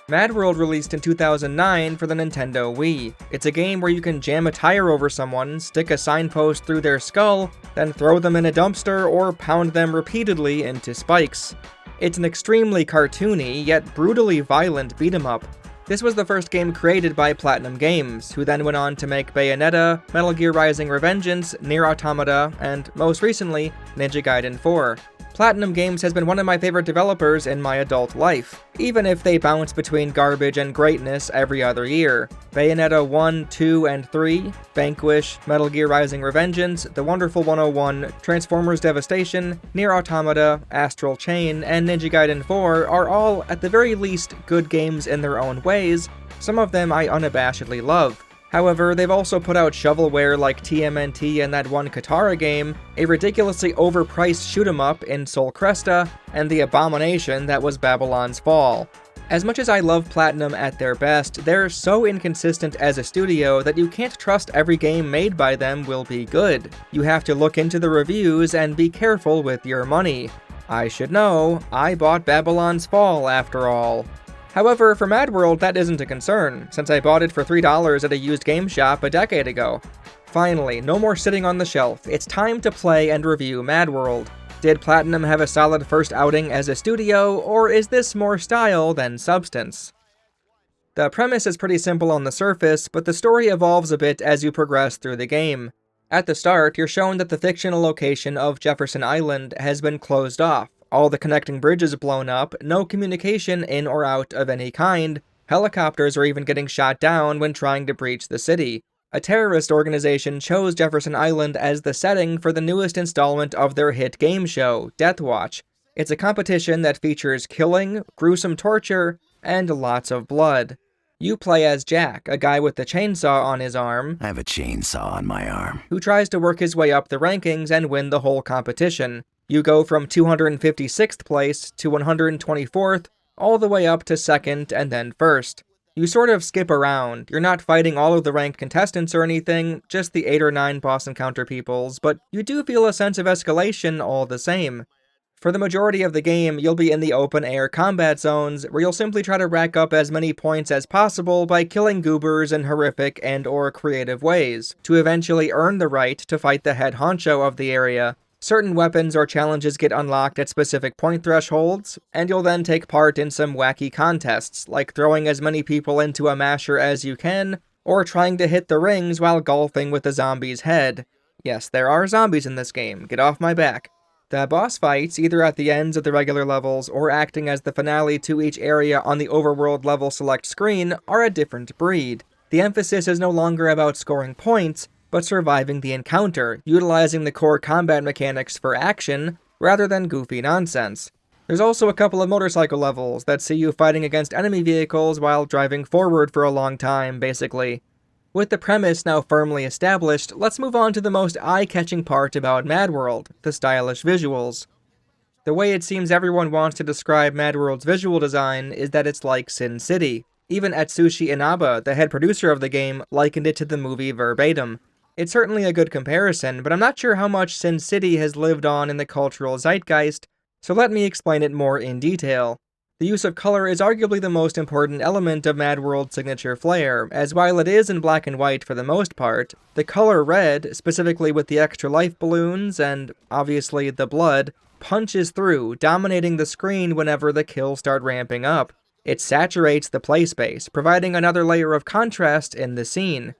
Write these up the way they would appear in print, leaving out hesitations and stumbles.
MadWorld released in 2009 for the Nintendo Wii. It's a game where you can jam a tire over someone, stick a signpost through their skull, then throw them in a dumpster or pound them repeatedly into spikes. It's an extremely cartoony, yet brutally violent beat-em-up. This was the first game created by PlatinumGames, who then went on to make Bayonetta, Metal Gear Rising Revengeance, Nier Automata, and most recently, Ninja Gaiden 4. PlatinumGames has been one of my favorite developers in my adult life, even if they bounce between garbage and greatness every other year. Bayonetta 1, 2, and 3, Vanquish, Metal Gear Rising Revengeance, The Wonderful 101, Transformers Devastation, Nier Automata, Astral Chain, and Ninja Gaiden 4 are all, at the very least, good games in their own ways. Some of them I unabashedly love. However, they've also put out shovelware like TMNT and that one Katara game, a ridiculously overpriced shoot-em-up in Sol Cresta, and the abomination that was Babylon's Fall. As much as I love Platinum at their best, they're so inconsistent as a studio that you can't trust every game made by them will be good. You have to look into the reviews and be careful with your money. I should know, I bought Babylon's Fall after all. However, for MadWorld, that isn't a concern, since I bought it for $3 at a used game shop a decade ago. Finally, no more sitting on the shelf, it's time to play and review MadWorld. Did Platinum have a solid first outing as a studio, or is this more style than substance? The premise is pretty simple on the surface, but the story evolves a bit as you progress through the game. At the start, you're shown that the fictional location of Jefferson Island has been closed off. All the connecting bridges blown up, no communication in or out of any kind, helicopters are even getting shot down when trying to breach the city. A terrorist organization chose Jefferson Island as the setting for the newest installment of their hit game show, Death Watch. It's a competition that features killing, gruesome torture, and lots of blood. You play as Jack, a guy with a chainsaw on his arm. I have a chainsaw on my arm. Who tries to work his way up the rankings and win the whole competition. You go from 256th place to 124th, all the way up to 2nd and then 1st. You sort of skip around, you're not fighting all of the ranked contestants or anything, just the 8 or 9 boss encounter peoples, but you do feel a sense of escalation all the same. For the majority of the game, you'll be in the open-air combat zones, where you'll simply try to rack up as many points as possible by killing goobers in horrific and/or creative ways, to eventually earn the right to fight the head honcho of the area. Certain weapons or challenges get unlocked at specific point thresholds, and you'll then take part in some wacky contests, like throwing as many people into a masher as you can, or trying to hit the rings while golfing with a zombie's head. Yes, there are zombies in this game, get off my back. The boss fights, either at the ends of the regular levels or acting as the finale to each area on the overworld level select screen, are a different breed. The emphasis is no longer about scoring points, but surviving the encounter, utilizing the core combat mechanics for action, rather than goofy nonsense. There's also a couple of motorcycle levels that see you fighting against enemy vehicles while driving forward for a long time, basically. With the premise now firmly established, let's move on to the most eye-catching part about MadWorld, the stylish visuals. The way it seems everyone wants to describe MadWorld's visual design is that it's like Sin City. Even Atsushi Inaba, the head producer of the game, likened it to the movie verbatim. It's certainly a good comparison, but I'm not sure how much Sin City has lived on in the cultural zeitgeist, so let me explain it more in detail. The use of color is arguably the most important element of MadWorld's signature flair, as while it is in black and white for the most part, the color red, specifically with the extra life balloons and, obviously, the blood, punches through, dominating the screen whenever the kills start ramping up. It saturates the playspace, providing another layer of contrast in the scene.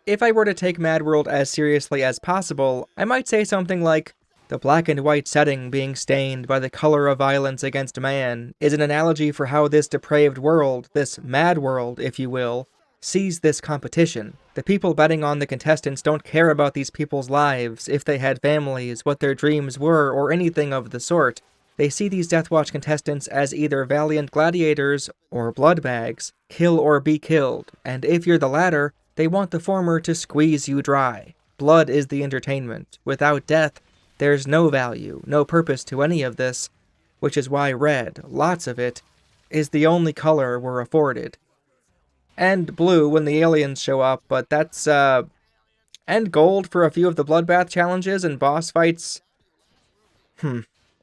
If I were to take MadWorld as seriously as possible, I might say something like, the black and white setting being stained by the color of violence against man is an analogy for how this depraved world, this mad world, if you will, sees this competition. The people betting on the contestants don't care about these people's lives, if they had families, what their dreams were, or anything of the sort. They see these Deathwatch contestants as either valiant gladiators or bloodbags, kill or be killed, and if you're the latter, they want the former to squeeze you dry. Blood is the entertainment. Without death, there's no value, no purpose to any of this, which is why red, lots of it, is the only color we're afforded. And blue when the aliens show up, but that's, and gold for a few of the bloodbath challenges and boss fights.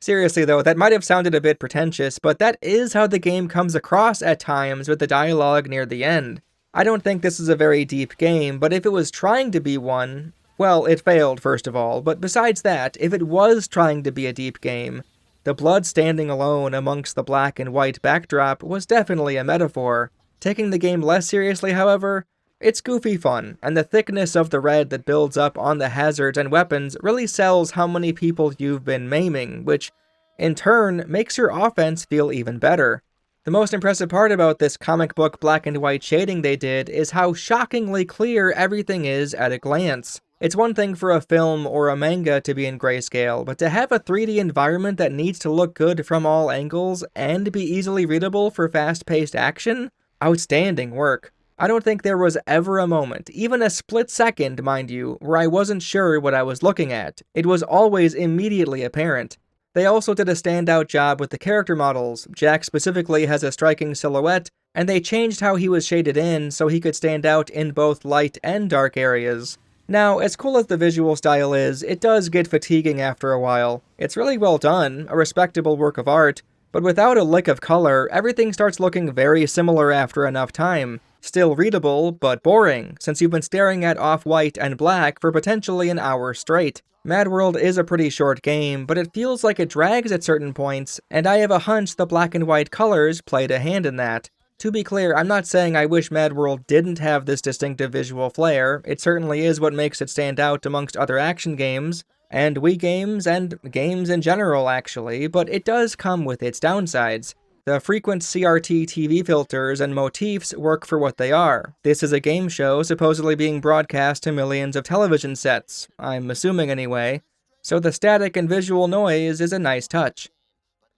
Seriously though, that might have sounded a bit pretentious, but that is how the game comes across at times with the dialogue near the end. I don't think this is a very deep game, but if it was trying to be one, well, it failed first of all, but besides that, if it was trying to be a deep game, the blood standing alone amongst the black and white backdrop was definitely a metaphor. Taking the game less seriously, however, it's goofy fun, and the thickness of the red that builds up on the hazards and weapons really sells how many people you've been maiming, which, in turn, makes your offense feel even better. The most impressive part about this comic book black and white shading they did is how shockingly clear everything is at a glance. It's one thing for a film or a manga to be in grayscale, but to have a 3D environment that needs to look good from all angles and be easily readable for fast-paced action? Outstanding work. I don't think there was ever a moment, even a split second, mind you, where I wasn't sure what I was looking at. It was always immediately apparent. They also did a standout job with the character models. Jack specifically has a striking silhouette, and they changed how he was shaded in so he could stand out in both light and dark areas. Now, as cool as the visual style is, it does get fatiguing after a while. It's really well done, a respectable work of art, but without a lick of color, everything starts looking very similar after enough time. Still readable, but boring, since you've been staring at off-white and black for potentially an hour straight. MadWorld is a pretty short game, but it feels like it drags at certain points, and I have a hunch the black and white colors played a hand in that. To be clear, I'm not saying I wish MadWorld didn't have this distinctive visual flair. It certainly is what makes it stand out amongst other action games, and Wii games, and games in general actually, but it does come with its downsides. The frequent CRT TV filters and motifs work for what they are. This is a game show supposedly being broadcast to millions of television sets, I'm assuming anyway, so the static and visual noise is a nice touch.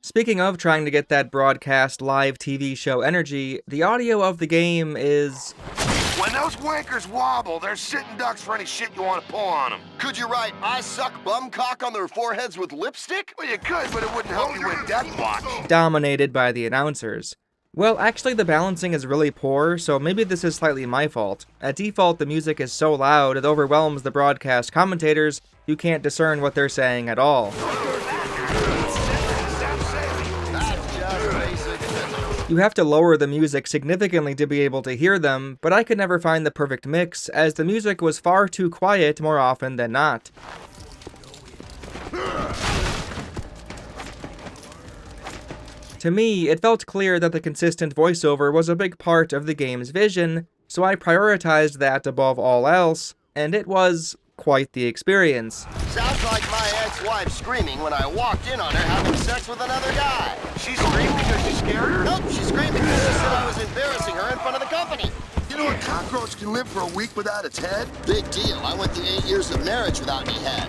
Speaking of trying to get that broadcast live TV show energy, the audio of the game is... When those wankers wobble, they're sitting ducks for any shit you want to pull on them. Could you write, I suck bum cock on their foreheads with lipstick? Well, you could, but it wouldn't help you with Death Watch. Dominated by the announcers. Well, actually the balancing is really poor, so maybe this is slightly my fault. At default, the music is so loud it overwhelms the broadcast commentators, you can't discern what they're saying at all. You have to lower the music significantly to be able to hear them, but I could never find the perfect mix, as the music was far too quiet more often than not. To me, it felt clear that the consistent voiceover was a big part of the game's vision, so I prioritized that above all else, and it was quite the experience. Sounds like my ex-wife screaming when I walked in on her having sex with another guy. She screamed because you scared her? Nope, she screamed because she said I was embarrassing her in front of the company. You know a cockroach can live for a week without its head? Big deal. I went through 8 years of marriage without any head.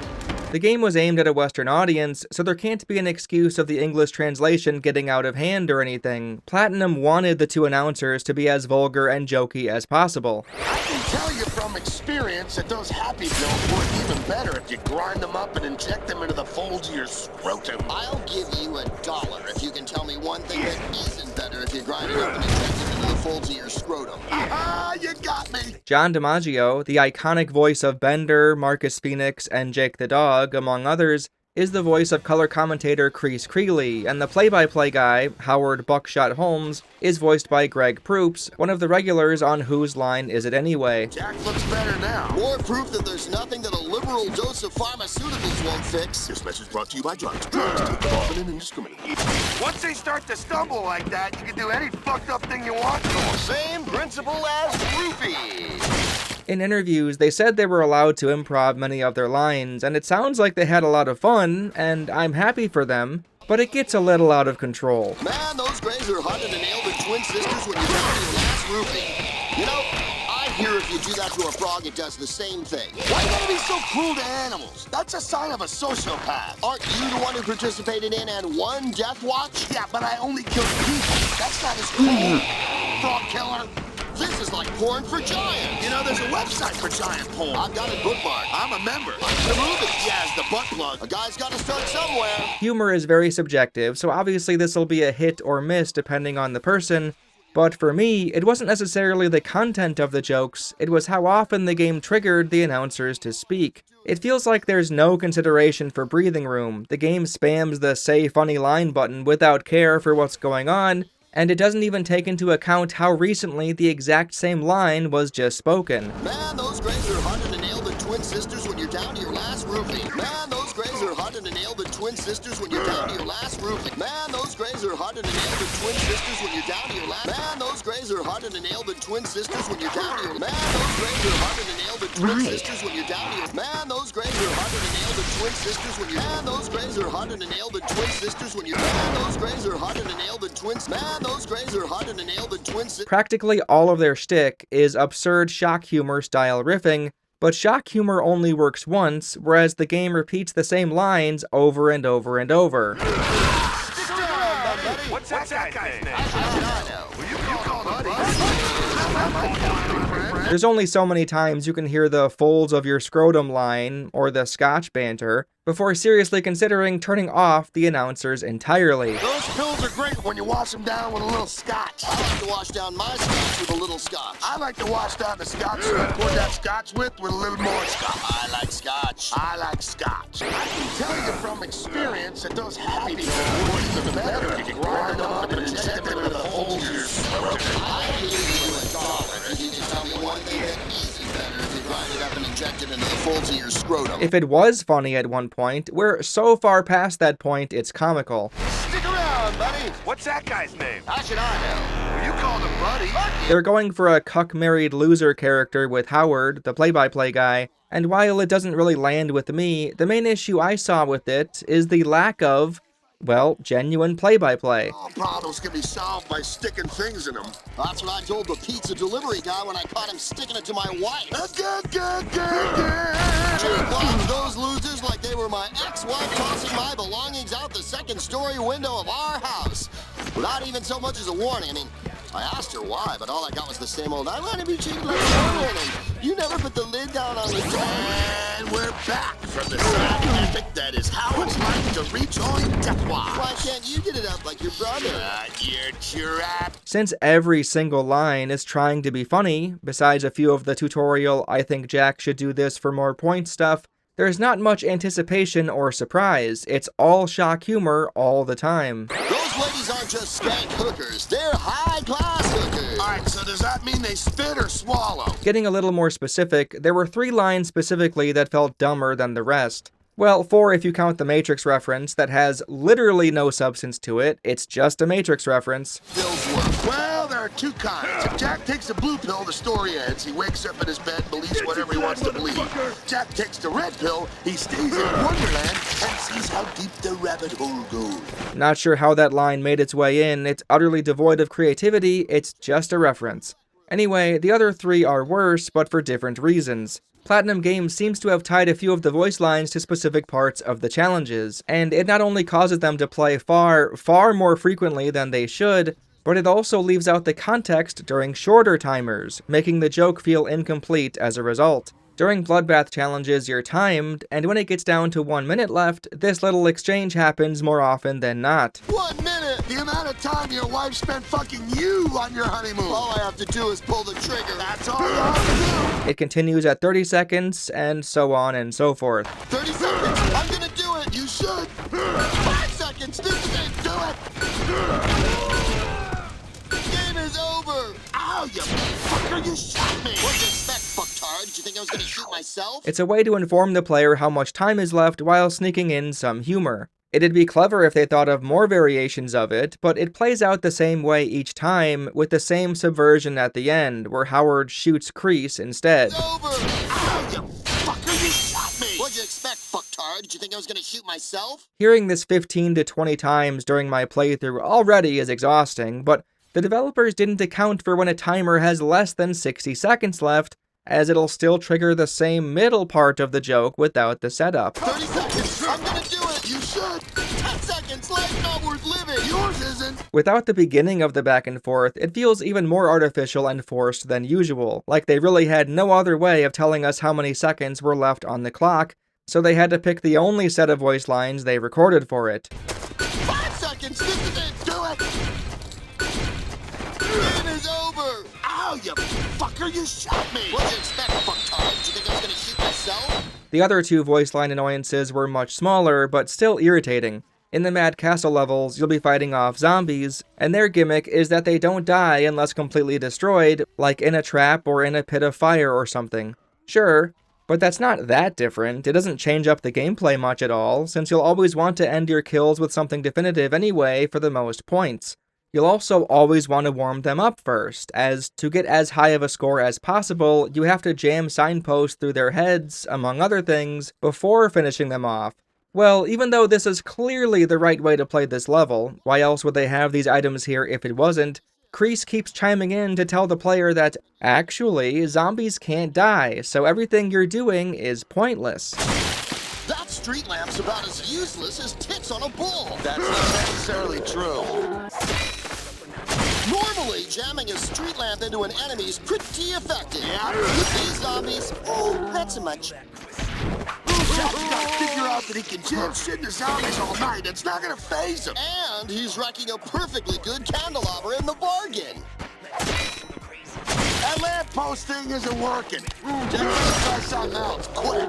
The game was aimed at a Western audience, so there can't be an excuse of the English translation getting out of hand or anything. Platinum wanted the two announcers to be as vulgar and jokey as possible. I can tell you from experience that those happy pills work even better if you grind them up and inject them into the folds of your scrotum. I'll give you $1 if you can tell me one thing that isn't better if you grind it up and inject it into the folds of your scrotum. Ah, you got me! John DiMaggio, the iconic voice of Bender, Marcus Phoenix, and Jake the Dog, among others, is the voice of color commentator Chris Creeley, and the play-by-play guy, Howard Buckshot Holmes, is voiced by Greg Proops, one of the regulars on Whose Line Is It Anyway? Jack looks better now. More proof that there's nothing that a liberal dose of pharmaceuticals won't fix. This message brought to you by drugs. Drugs take them often and indiscriminately. Once they start to stumble like that, you can do any fucked up thing you want to them. Same principle as roofies. In interviews, they said they were allowed to improv many of their lines, and it sounds like they had a lot of fun, and I'm happy for them, but it gets a little out of control. Man, those Greys are harder to nail than twin sisters when you down to your last roofie. You know, I hear if you do that to a frog, it does the same thing. Why you gotta be so cruel to animals? That's a sign of a sociopath. Aren't you the one who participated in and won Death Watch? Yeah, but I only killed people. That's not as cruel. Frog killer. This is like porn for giants. You know, there's a website for giant porn. I've got it bookmarked. I'm a member. The movie. Yeah, as the butt plug. A guy's got to start somewhere. Humor is very subjective, so obviously this will be a hit or miss depending on the person, But for me, it wasn't necessarily the content of the jokes, it was how often the game triggered the announcers to speak. It feels like there's no consideration for breathing room, the game spams the say funny line button without care for what's going on, and it doesn't even take into account how recently the exact same line was just spoken. Man, those grays are harder to nail than twin sisters when you're down to your last roofing. Man, those grays are harder to nail than twin sisters when you're down to your last roofing. Man, those grays are harder to nail than twin sisters when you're down to your last. Man, those grays are harder to nail than twin sisters when you're down to your. Man, those grays are harder to nail than twin sisters when you're down to your. Man, those grays are harder to nail than twin sisters when you're. Man, those grays are harder to nail than twin sisters when you're. Man, those grays are harder to nail than twins. Man, those grays are harder to nail than twin sisters. Practically all of their shtick is absurd shock humor style riffing, but shock humor only works once, whereas the game repeats the same lines over and over and over. What's that guy's name? There's only so many times you can hear the folds of your scrotum line, or the Scotch banter, before seriously considering turning off the announcers entirely. Those pills are great when you wash them down with a little scotch. I like to wash down my scotch with a little scotch. I like to wash down the scotch so I pour that scotch with a little more scotch. I like scotch. I like scotch. I can tell you from experience that those happy pills are even better if you grind them up and inject them into the holes of your scrotum. I believe you a dollar if you can tell me one thing that's easy better if you grind it up and inject it into the folds of your scrotum. If it was funny at one point, we're so far past that point it's comical. Stick around, buddy. What's that guy's name? How should I know? Well, you called him buddy. They're going for a cuck-married loser character with Howard, the play-by-play guy, and while it doesn't really land with me, the main issue I saw with it is the lack of, well, genuine play-by-play. All problems can be solved by sticking things in them. That's what I told the pizza delivery guy when I caught him sticking it to my wife. She watched those losers like they were my ex-wife tossing my belongings out the second-story window of our house. Without even so much as a warning. I mean, I asked her why, but all I got was the same old, I want to be treated like a woman. You never put the lid down on the door. And we're back from the sad epic that is how it's like to rejoin Death Watch. Why can't you get it up like your brother? You're trapped. Since every single line is trying to be funny, besides a few of the tutorial I think Jack should do this for more points stuff, there's not much anticipation or surprise. It's all shock humor all the time. Those ladies aren't just skank hookers, they're high-class hookers. Alright, so does that mean they spit or swallow? Getting a little more specific, there were 3 lines specifically that felt dumber than the rest. Well, 4 if you count the Matrix reference that has literally no substance to it, it's just a Matrix reference. Pills work. Well, there are 2 kinds. If Jack takes the blue pill, the story ends. He wakes up in his bed, believes whatever he wants to believe. Jack takes the red pill, he stays in Wonderland, and sees how deep the rabbit hole goes. Not sure how that line made its way in, it's utterly devoid of creativity, it's just a reference. Anyway, the other 3 are worse, but for different reasons. PlatinumGames seems to have tied a few of the voice lines to specific parts of the challenges, and it not only causes them to play far more frequently than they should, but it also leaves out the context during shorter timers, making the joke feel incomplete as a result. During Bloodbath challenges, you're timed, and when it gets down to 1 minute left, this little exchange happens more often than not. 1 minute! The amount of time your wife spent fucking you on your honeymoon. All I have to do is pull the trigger. That's all you have to do. It continues at 30 seconds, and so on and so forth. 30 seconds! I'm gonna do it! You should. 5 seconds! This is it! Do it. Game is over! Ow, you fucker, you shot me. What'd you expect, fucktard? Did you think I was gonna shoot myself? It's a way to inform the player how much time is left while sneaking in some humor. It'd be clever if they thought of more variations of it, but it plays out the same way each time, with the same subversion at the end, where Howard shoots Kreese instead. It's over! Ow, you fucker, you shot me. What'd you expect, fucktard? Did you think I was gonna shoot myself? Hearing this 15 to 20 times during my playthrough already is exhausting, but the developers didn't account for when a timer has less than 60 seconds left, as it'll still trigger the same middle part of the joke without the setup. 30 seconds! I'm gonna do it! You should. 10 seconds! Life's not worth living! Yours isn't. Without the beginning of the back and forth, it feels even more artificial and forced than usual, like they really had no other way of telling us how many seconds were left on the clock, so they had to pick the only set of voice lines they recorded for it. 5 seconds! This is it! Do it. Game you fucker, you shot me! What'd you expect, fucktard? Did you think I was gonna shoot myself? The other two voice line annoyances were much smaller, but still irritating. In the Mad Castle levels, you'll be fighting off zombies, and their gimmick is that they don't die unless completely destroyed, like in a trap or in a pit of fire or something. Sure, but that's not that different. It doesn't change up the gameplay much at all, since you'll always want to end your kills with something definitive anyway for the most points. You'll also always want to warm them up first, as to get as high of a score as possible, you have to jam signposts through their heads, among other things, before finishing them off. Well, even though this is clearly the right way to play this level, why else would they have these items here if it wasn't? Kreese keeps chiming in to tell the player that, actually, zombies can't die, so everything you're doing is pointless. That street lamp's about as useless as tits on a bull. That's not necessarily true. Normally, jamming a street lamp into an enemy is pretty effective. Yeah. With these zombies, not so much. Jack's gotta figure out that he can jam shit into zombies all night. It's not gonna phase him. And he's wrecking a perfectly good candelabra in the bargain. That lamppost thing isn't working. Jack, try something else, quick.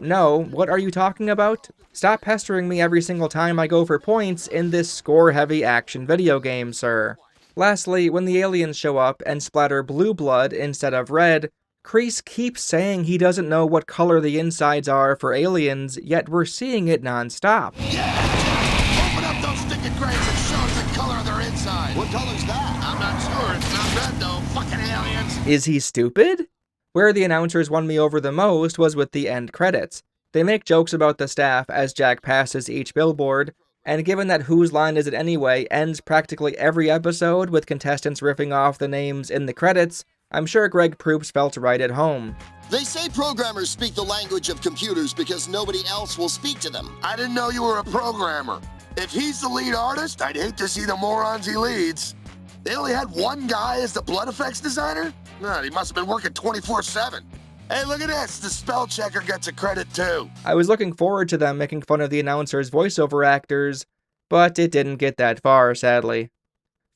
No, what are you talking about? Stop pestering me every single time I go for points in this score-heavy action video game, sir. Lastly, when the aliens show up and splatter blue blood instead of red, Kreese keeps saying he doesn't know what color the insides are for aliens, yet we're seeing it non-stop. Yeah! Open up those stinking graves and show us the color of their inside. What color's that? I'm not sure. It's not red, though. Fucking aliens. Is he stupid? Where the announcers won me over the most was with the end credits. They make jokes about the staff as Jack passes each billboard, and given that Whose Line Is It Anyway ends practically every episode with contestants riffing off the names in the credits, I'm sure Greg Proops felt right at home. They say programmers speak the language of computers because nobody else will speak to them. I didn't know you were a programmer. If he's the lead artist, I'd hate to see the morons he leads. They only had one guy as the blood effects designer? God, he must have been working 24/7. Hey, look at this. The spell checker gets a credit too. I was looking forward to them making fun of the announcers' voiceover actors, but it didn't get that far, sadly.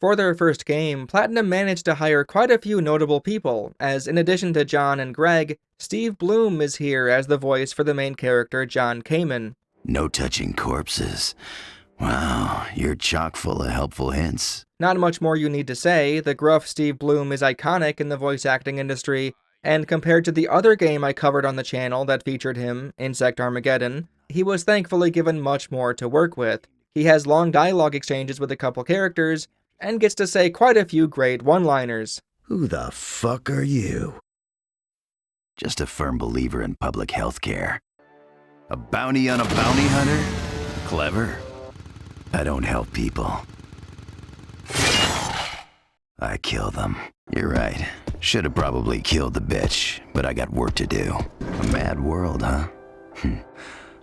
For their first game, Platinum managed to hire quite a few notable people, as in addition to John and Greg, Steve Bloom is here as the voice for the main character John Kamen. No touching corpses. Wow, you're chock full of helpful hints. Not much more you need to say, the gruff Steve Bloom is iconic in the voice acting industry, and compared to the other game I covered on the channel that featured him, Insect Armageddon, he was thankfully given much more to work with. He has long dialogue exchanges with a couple characters, and gets to say quite a few great one-liners. Who the fuck are you? Just a firm believer in public health care. A bounty on a bounty hunter? Clever. I don't help people. I kill them. You're right. Should have probably killed the bitch, but I got work to do. A mad world, huh?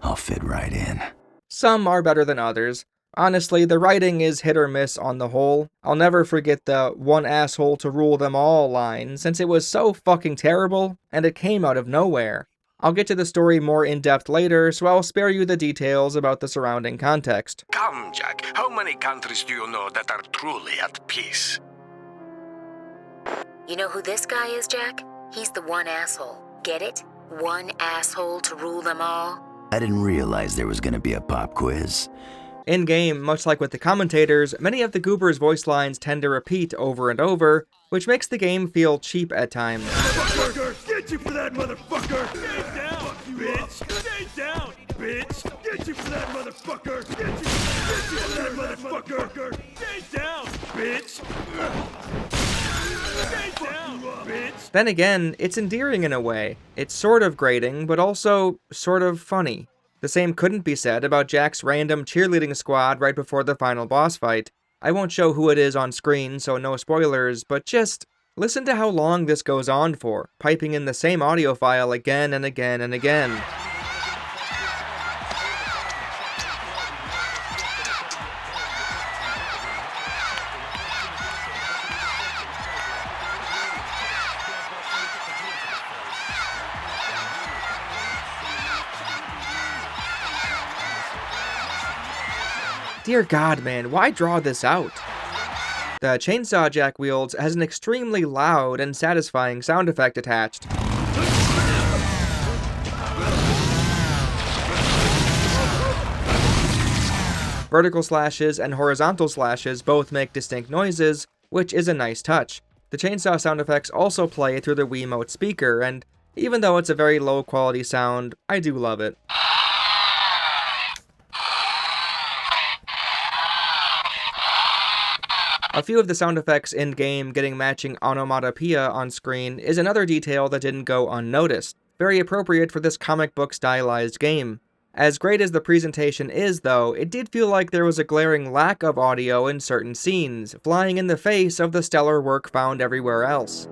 I'll fit right in. Some are better than others. Honestly, the writing is hit or miss on the whole. I'll never forget the "one asshole to rule them all" line, since it was so fucking terrible, and it came out of nowhere. I'll get to the story more in depth later, so I'll spare you the details about the surrounding context. Come, Jack. How many countries do you know that are truly at peace? You know who this guy is, Jack? He's the one asshole. Get it? One asshole to rule them all? I didn't realize there was gonna be a pop quiz. In-game, much like with the commentators, many of the Goobers' voice lines tend to repeat over and over, which makes the game feel cheap at times. Motherfucker! Get you for that motherfucker! Stay down, bitch! Stay down, bitch! Get you for that motherfucker! Get you for that motherfucker! Stay down, bitch! Stay down, bitch! Then again, it's endearing in a way. It's sort of grating, but also sort of funny. The same couldn't be said about Jack's random cheerleading squad right before the final boss fight. I won't show who it is on screen, so no spoilers, but just listen to how long this goes on for, piping in the same audio file again and again and again. Dear God, man, why draw this out? The chainsaw Jack wields has an extremely loud and satisfying sound effect attached. Vertical slashes and horizontal slashes both make distinct noises, which is a nice touch. The chainsaw sound effects also play through the Wiimote speaker, and even though it's a very low quality sound, I do love it. A few of the sound effects in-game getting matching onomatopoeia on screen is another detail that didn't go unnoticed, very appropriate for this comic book stylized game. As great as the presentation is, though, it did feel like there was a glaring lack of audio in certain scenes, flying in the face of the stellar work found everywhere else.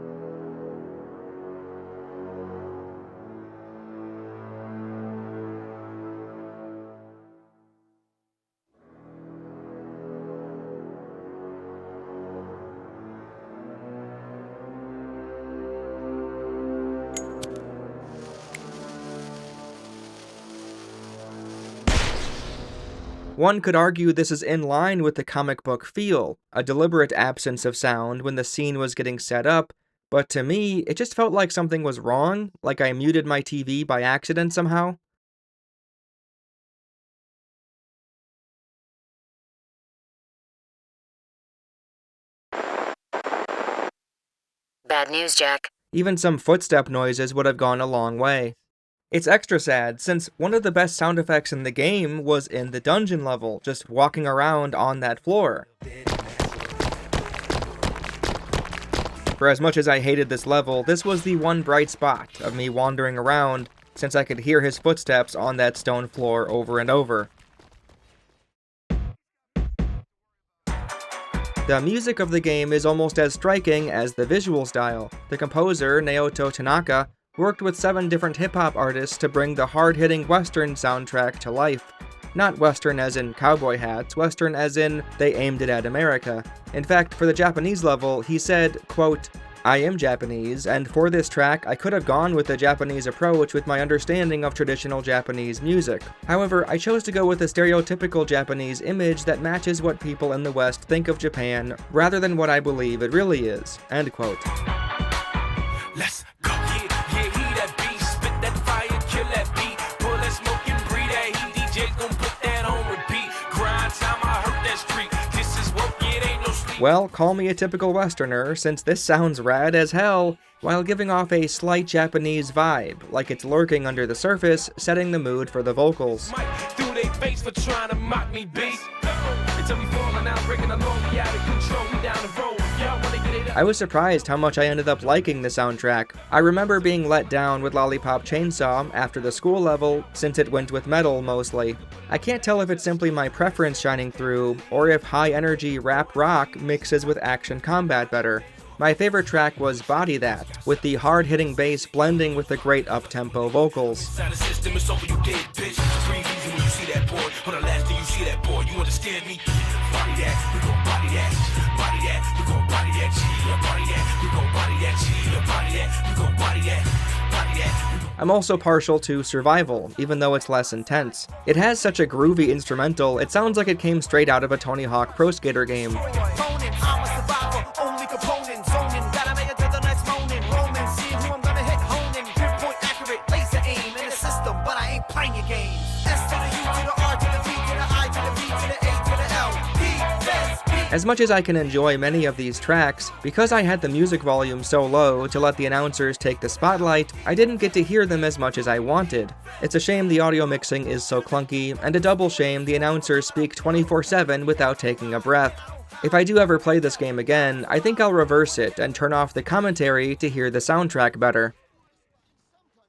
One could argue this is in line with the comic book feel, a deliberate absence of sound when the scene was getting set up, but to me, it just felt like something was wrong, like I muted my TV by accident somehow. Bad news, Jack. Even some footstep noises would have gone a long way. It's extra sad, since one of the best sound effects in the game was in the dungeon level, just walking around on that floor. For as much as I hated this level, this was the one bright spot of me wandering around, since I could hear his footsteps on that stone floor over and over. The music of the game is almost as striking as the visual style. The composer, Naoto Tanaka, worked with 7 different hip-hop artists to bring the hard-hitting Western soundtrack to life. Not Western as in cowboy hats, Western as in they aimed it at America. In fact, for the Japanese level, he said, quote, "I am Japanese, and for this track I could have gone with the Japanese approach with my understanding of traditional Japanese music. However, I chose to go with a stereotypical Japanese image that matches what people in the West think of Japan, rather than what I believe it really is." End quote. Let's go. Yeah, he that beat, spit that fire, kill that beat, pull that smoke and breathe that heat. DJ gon' put that on repeat. Grind time, I hurt that street. This is work, it ain't no sleep. Well, call me a typical Westerner, since this sounds rad as hell, while giving off a slight Japanese vibe, like it's lurking under the surface, setting the mood for the vocals. Mike through they face for trying to mock me, beat. Until we falling out, breaking along, we out of control, we down the road. Y'all wanna get it up? I was surprised how much I ended up liking the soundtrack. I remember being let down with Lollipop Chainsaw after the school level, since it went with metal mostly. I can't tell if it's simply my preference shining through, or if high-energy rap rock mixes with action combat better. My favorite track was Body That, with the hard-hitting bass blending with the great up-tempo vocals. Inside the system, it's over, you dead, bitch. Breathe easy when you see that boy. On the last day you see that boy, you understand me? Body that, we gon' body that. Body that, we gon' body that. Yeah, body that, we gon' body that. Yeah, body that, we gon' body that. Body that. I'm also partial to Survival, even though it's less intense. It has such a groovy instrumental, it sounds like it came straight out of a Tony Hawk Pro Skater game. As much as I can enjoy many of these tracks, because I had the music volume so low to let the announcers take the spotlight, I didn't get to hear them as much as I wanted. It's a shame the audio mixing is so clunky, and a double shame the announcers speak 24/7 without taking a breath. If I do ever play this game again, I think I'll reverse it and turn off the commentary to hear the soundtrack better.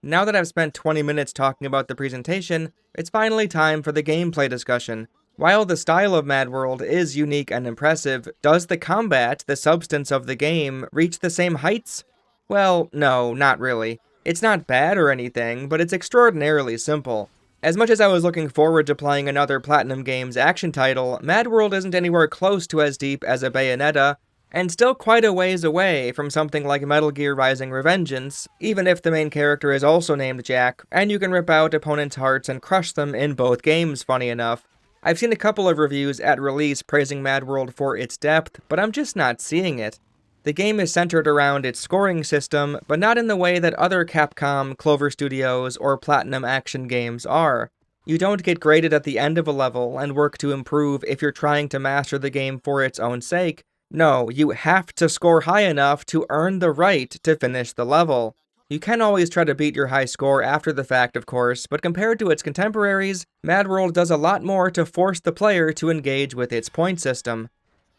Now that I've spent 20 minutes talking about the presentation, it's finally time for the gameplay discussion. While the style of MadWorld is unique and impressive, does the combat, the substance of the game, reach the same heights? Well, no, not really. It's not bad or anything, but it's extraordinarily simple. As much as I was looking forward to playing another platinumgames action title, MadWorld isn't anywhere close to as deep as a Bayonetta, and still quite a ways away from something like Metal Gear Rising Revengeance, even if the main character is also named Jack, and you can rip out opponents' hearts and crush them in both games, funny enough. I've seen a couple of reviews at release praising MadWorld for its depth, but I'm just not seeing it. The game is centered around its scoring system, but not in the way that other Capcom, Clover Studios, or Platinum action games are. You don't get graded at the end of a level and work to improve if you're trying to master the game for its own sake. No, you have to score high enough to earn the right to finish the level. You can always try to beat your high score after the fact, of course, but compared to its contemporaries, MadWorld does a lot more to force the player to engage with its point system.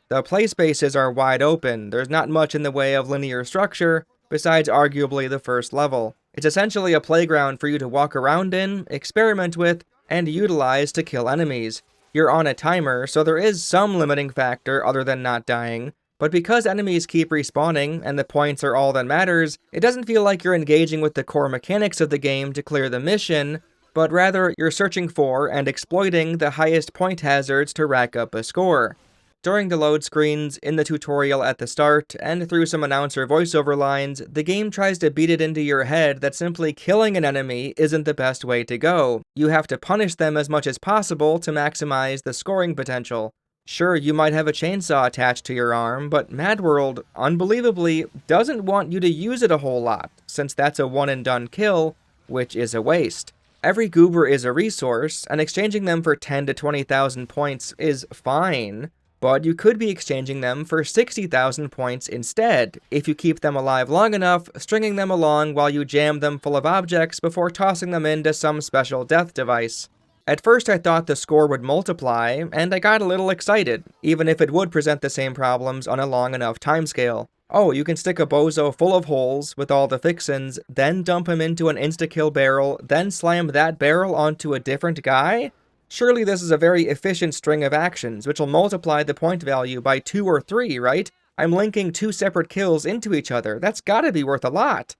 The play spaces are wide open, there's not much in the way of linear structure, besides arguably the first level. It's essentially a playground for you to walk around in, experiment with, and utilize to kill enemies. You're on a timer, so there is some limiting factor other than not dying, but because enemies keep respawning and the points are all that matters, it doesn't feel like you're engaging with the core mechanics of the game to clear the mission, but rather you're searching for and exploiting the highest point hazards to rack up a score. During the load screens, in the tutorial at the start, and through some announcer voiceover lines, the game tries to beat it into your head that simply killing an enemy isn't the best way to go. You have to punish them as much as possible to maximize the scoring potential. Sure, you might have a chainsaw attached to your arm, but MadWorld, unbelievably, doesn't want you to use it a whole lot, since that's a one-and-done kill, which is a waste. Every goober is a resource, and exchanging them for 10 to 20,000 points is fine, but you could be exchanging them for 60,000 points instead, if you keep them alive long enough, stringing them along while you jam them full of objects before tossing them into some special death device. At first I thought the score would multiply, and I got a little excited, even if it would present the same problems on a long enough timescale. Oh, you can stick a bozo full of holes with all the fixins, then dump him into an insta-kill barrel, then slam that barrel onto a different guy? Surely this is a very efficient string of actions, which will multiply the point value by 2 or 3, right? I'm linking 2 separate kills into each other, that's gotta be worth a lot!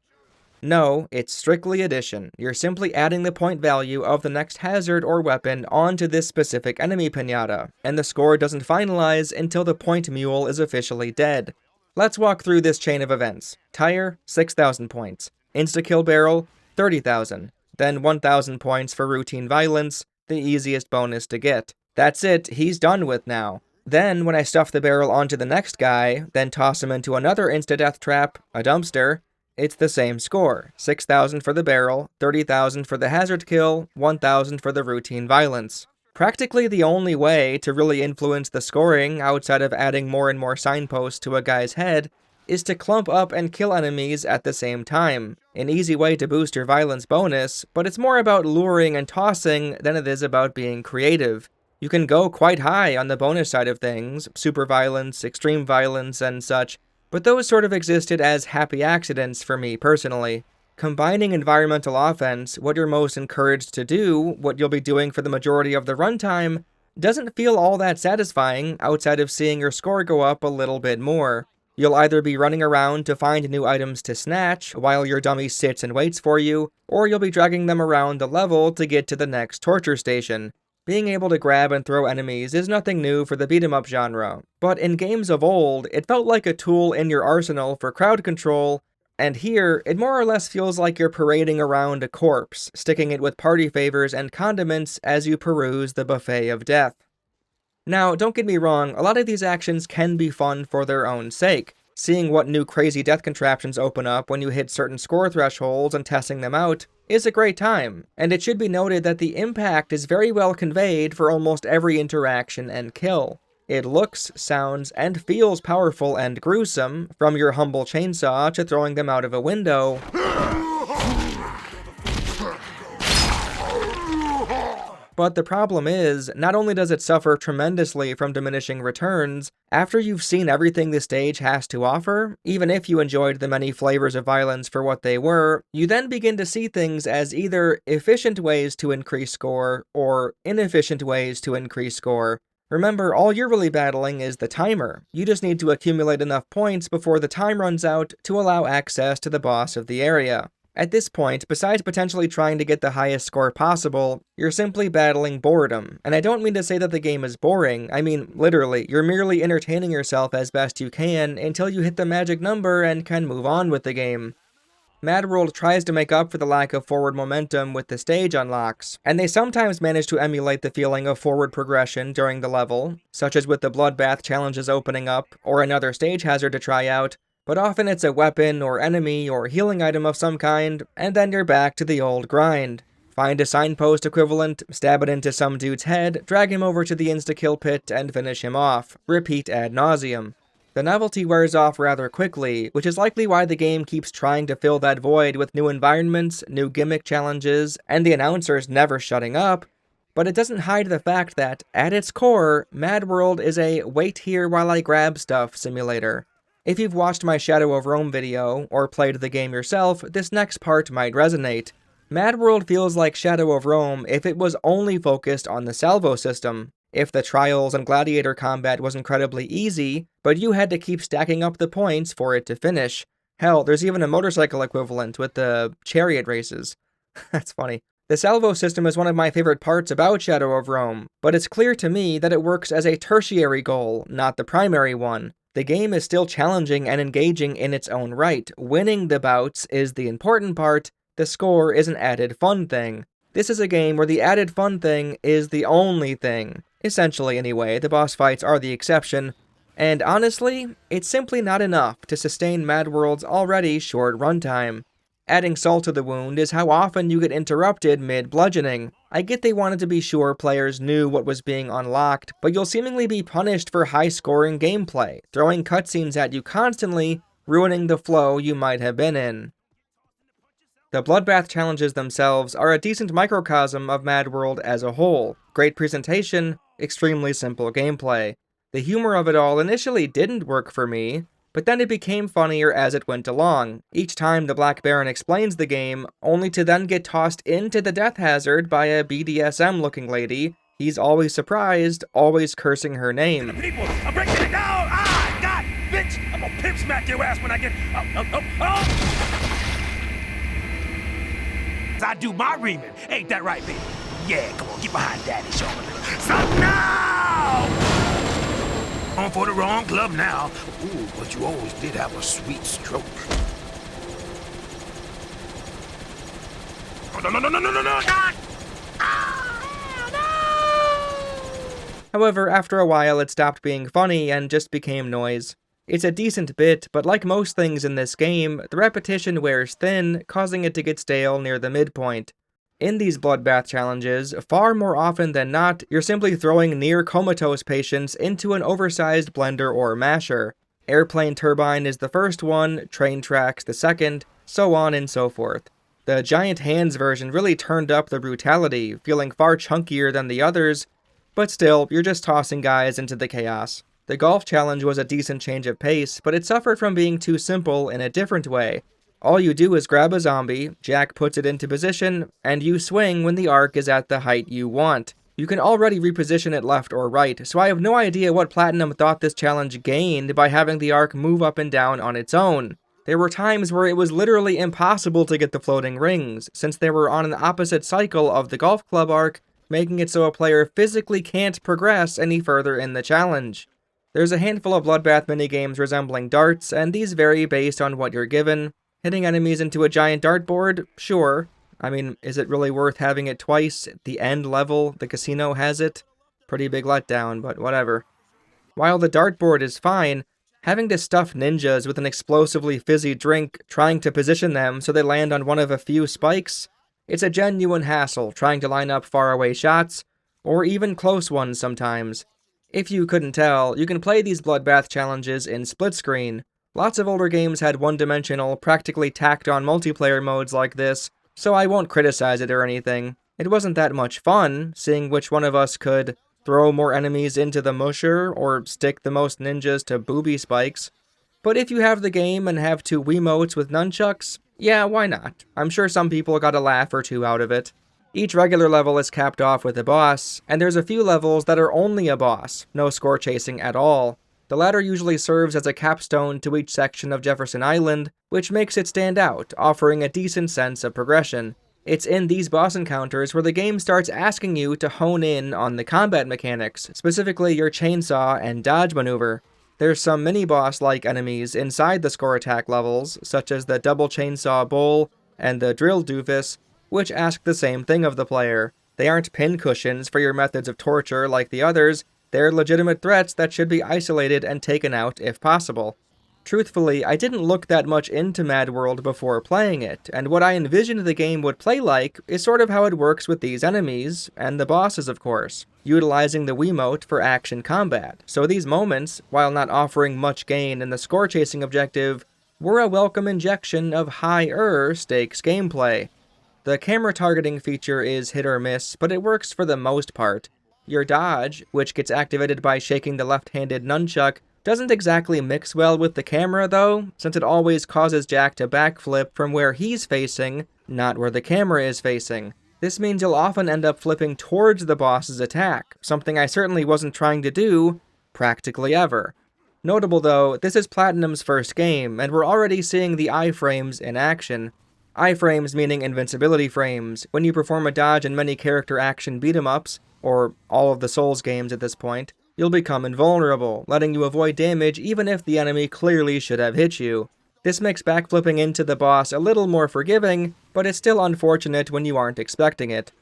No, it's strictly addition. You're simply adding the point value of the next hazard or weapon onto this specific enemy piñata, and the score doesn't finalize until the point mule is officially dead. Let's walk through this chain of events. Tire, 6,000 points. Insta-kill barrel, 30,000. Then 1,000 points for routine violence, the easiest bonus to get. That's it, he's done with now. Then, when I stuff the barrel onto the next guy, then toss him into another insta-death trap, a dumpster, it's the same score. 6,000 for the barrel, 30,000 for the hazard kill, 1,000 for the routine violence. Practically the only way to really influence the scoring outside of adding more and more signposts to a guy's head is to clump up and kill enemies at the same time. An easy way to boost your violence bonus, but it's more about luring and tossing than it is about being creative. You can go quite high on the bonus side of things, super violence, extreme violence, and such, but those sort of existed as happy accidents for me personally. Combining environmental offense, what you're most encouraged to do, what you'll be doing for the majority of the runtime, doesn't feel all that satisfying outside of seeing your score go up a little bit more. You'll either be running around to find new items to snatch while your dummy sits and waits for you, or you'll be dragging them around the level to get to the next torture station. Being able to grab and throw enemies is nothing new for the beat-em-up genre, but in games of old, it felt like a tool in your arsenal for crowd control, and here, it more or less feels like you're parading around a corpse, sticking it with party favors and condiments as you peruse the buffet of death. Now, don't get me wrong, a lot of these actions can be fun for their own sake. Seeing what new crazy death contraptions open up when you hit certain score thresholds and testing them out is a great time, and it should be noted that the impact is very well conveyed for almost every interaction and kill. It looks, sounds, and feels powerful and gruesome, from your humble chainsaw to throwing them out of a window. But the problem is, not only does it suffer tremendously from diminishing returns, after you've seen everything the stage has to offer, even if you enjoyed the many flavors of violence for what they were, you then begin to see things as either efficient ways to increase score, or inefficient ways to increase score. Remember, all you're really battling is the timer. You just need to accumulate enough points before the time runs out to allow access to the boss of the area. At this point, besides potentially trying to get the highest score possible, you're simply battling boredom. And I don't mean to say that the game is boring, I mean literally, you're merely entertaining yourself as best you can until you hit the magic number and can move on with the game. MadWorld tries to make up for the lack of forward momentum with the stage unlocks, and they sometimes manage to emulate the feeling of forward progression during the level, such as with the bloodbath challenges opening up, or another stage hazard to try out, but often it's a weapon or enemy or healing item of some kind, and then you're back to the old grind. Find a signpost equivalent, stab it into some dude's head, drag him over to the insta-kill pit, and finish him off. Repeat ad nauseum. The novelty wears off rather quickly, which is likely why the game keeps trying to fill that void with new environments, new gimmick challenges, and the announcers never shutting up, but it doesn't hide the fact that, at its core, MadWorld is a wait here while I grab stuff simulator. If you've watched my Shadow of Rome video, or played the game yourself, this next part might resonate. MadWorld feels like Shadow of Rome if it was only focused on the salvo system. If the trials and gladiator combat was incredibly easy, but you had to keep stacking up the points for it to finish. Hell, there's even a motorcycle equivalent with the chariot races. That's funny. The salvo system is one of my favorite parts about Shadow of Rome, but it's clear to me that it works as a tertiary goal, not the primary one. The game is still challenging and engaging in its own right. Winning the bouts is the important part, the score is an added fun thing. This is a game where the added fun thing is the only thing. Essentially, anyway, the boss fights are the exception, and honestly, it's simply not enough to sustain MadWorld's already short runtime. Adding salt to the wound is how often you get interrupted mid-bludgeoning. I get they wanted to be sure players knew what was being unlocked, but you'll seemingly be punished for high-scoring gameplay, throwing cutscenes at you constantly, ruining the flow you might have been in. The bloodbath challenges themselves are a decent microcosm of MadWorld as a whole. Great presentation, extremely simple gameplay. The humor of it all initially didn't work for me, but then it became funnier as it went along, each time the Black Baron explains the game, only to then get tossed into the death hazard by a BDSM-looking lady. He's always surprised, always cursing her name. People, I'm breaking it down! Ah, God, bitch! I'm gonna pimp smack your ass when I get... Oh! I do my reaming. Ain't that right, baby? Yeah, come on, get behind daddy, show him a little. Something now! On for the wrong club now. Ooh, but you always did have a sweet stroke. Oh, no! God! However, after a while it stopped being funny and just became noise. It's a decent bit, but like most things in this game, the repetition wears thin, causing it to get stale near the midpoint. In these bloodbath challenges, far more often than not, you're simply throwing near comatose patients into an oversized blender or masher. Airplane turbine is the first one, train tracks the second, so on and so forth. The giant hands version really turned up the brutality, feeling far chunkier than the others, but still, you're just tossing guys into the chaos. The golf challenge was a decent change of pace, but it suffered from being too simple in a different way. All you do is grab a zombie, Jack puts it into position, and you swing when the arc is at the height you want. You can already reposition it left or right, so I have no idea what Platinum thought this challenge gained by having the arc move up and down on its own. There were times where it was literally impossible to get the floating rings, since they were on an opposite cycle of the golf club arc, making it so a player physically can't progress any further in the challenge. There's a handful of bloodbath minigames resembling darts, and these vary based on what you're given. Hitting enemies into a giant dartboard? Sure. I mean, is it really worth having it twice? The end level, the casino has it? Pretty big letdown, but whatever. While the dartboard is fine, having to stuff ninjas with an explosively fizzy drink, trying to position them so they land on one of a few spikes, it's a genuine hassle trying to line up faraway shots, or even close ones sometimes. If you couldn't tell, you can play these bloodbath challenges in split screen. Lots of older games had one-dimensional, practically tacked-on multiplayer modes like this, so I won't criticize it or anything. It wasn't that much fun, seeing which one of us could throw more enemies into the musher, or stick the most ninjas to booby spikes. But if you have the game and have two Wiimotes with nunchucks, yeah, why not? I'm sure some people got a laugh or two out of it. Each regular level is capped off with a boss, and there's a few levels that are only a boss, no score chasing at all. The latter usually serves as a capstone to each section of Jefferson Island, which makes it stand out, offering a decent sense of progression. It's in these boss encounters where the game starts asking you to hone in on the combat mechanics, specifically your chainsaw and dodge maneuver. There's some mini-boss-like enemies inside the score attack levels, such as the Double Chainsaw Bull and the Drill Doofus, which ask the same thing of the player. They aren't pincushions for your methods of torture like the others, they're legitimate threats that should be isolated and taken out if possible. Truthfully, I didn't look that much into MadWorld before playing it, and what I envisioned the game would play like is sort of how it works with these enemies, and the bosses of course, utilizing the Wiimote for action combat. So these moments, while not offering much gain in the score-chasing objective, were a welcome injection of higher stakes gameplay. The camera targeting feature is hit or miss, but it works for the most part. Your dodge, which gets activated by shaking the left-handed nunchuck, doesn't exactly mix well with the camera though, since it always causes Jack to backflip from where he's facing, not where the camera is facing. This means you'll often end up flipping towards the boss's attack, something I certainly wasn't trying to do, practically ever. Notable though, this is Platinum's first game, and we're already seeing the iframes in action. Iframes meaning invincibility frames. When you perform a dodge in many character action beat-em-ups, or all of the Souls games at this point, you'll become invulnerable, letting you avoid damage even if the enemy clearly should have hit you. This makes backflipping into the boss a little more forgiving, but it's still unfortunate when you aren't expecting it.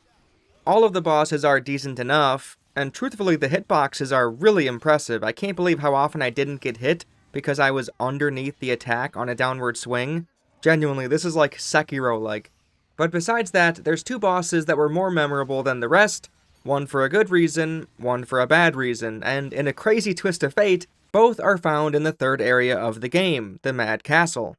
All of the bosses are decent enough, and truthfully the hitboxes are really impressive. I can't believe how often I didn't get hit because I was underneath the attack on a downward swing. Genuinely, this is like Sekiro-like. But besides that, there's two bosses that were more memorable than the rest, one for a good reason, one for a bad reason, and in a crazy twist of fate, both are found in the third area of the game, the Mad Castle.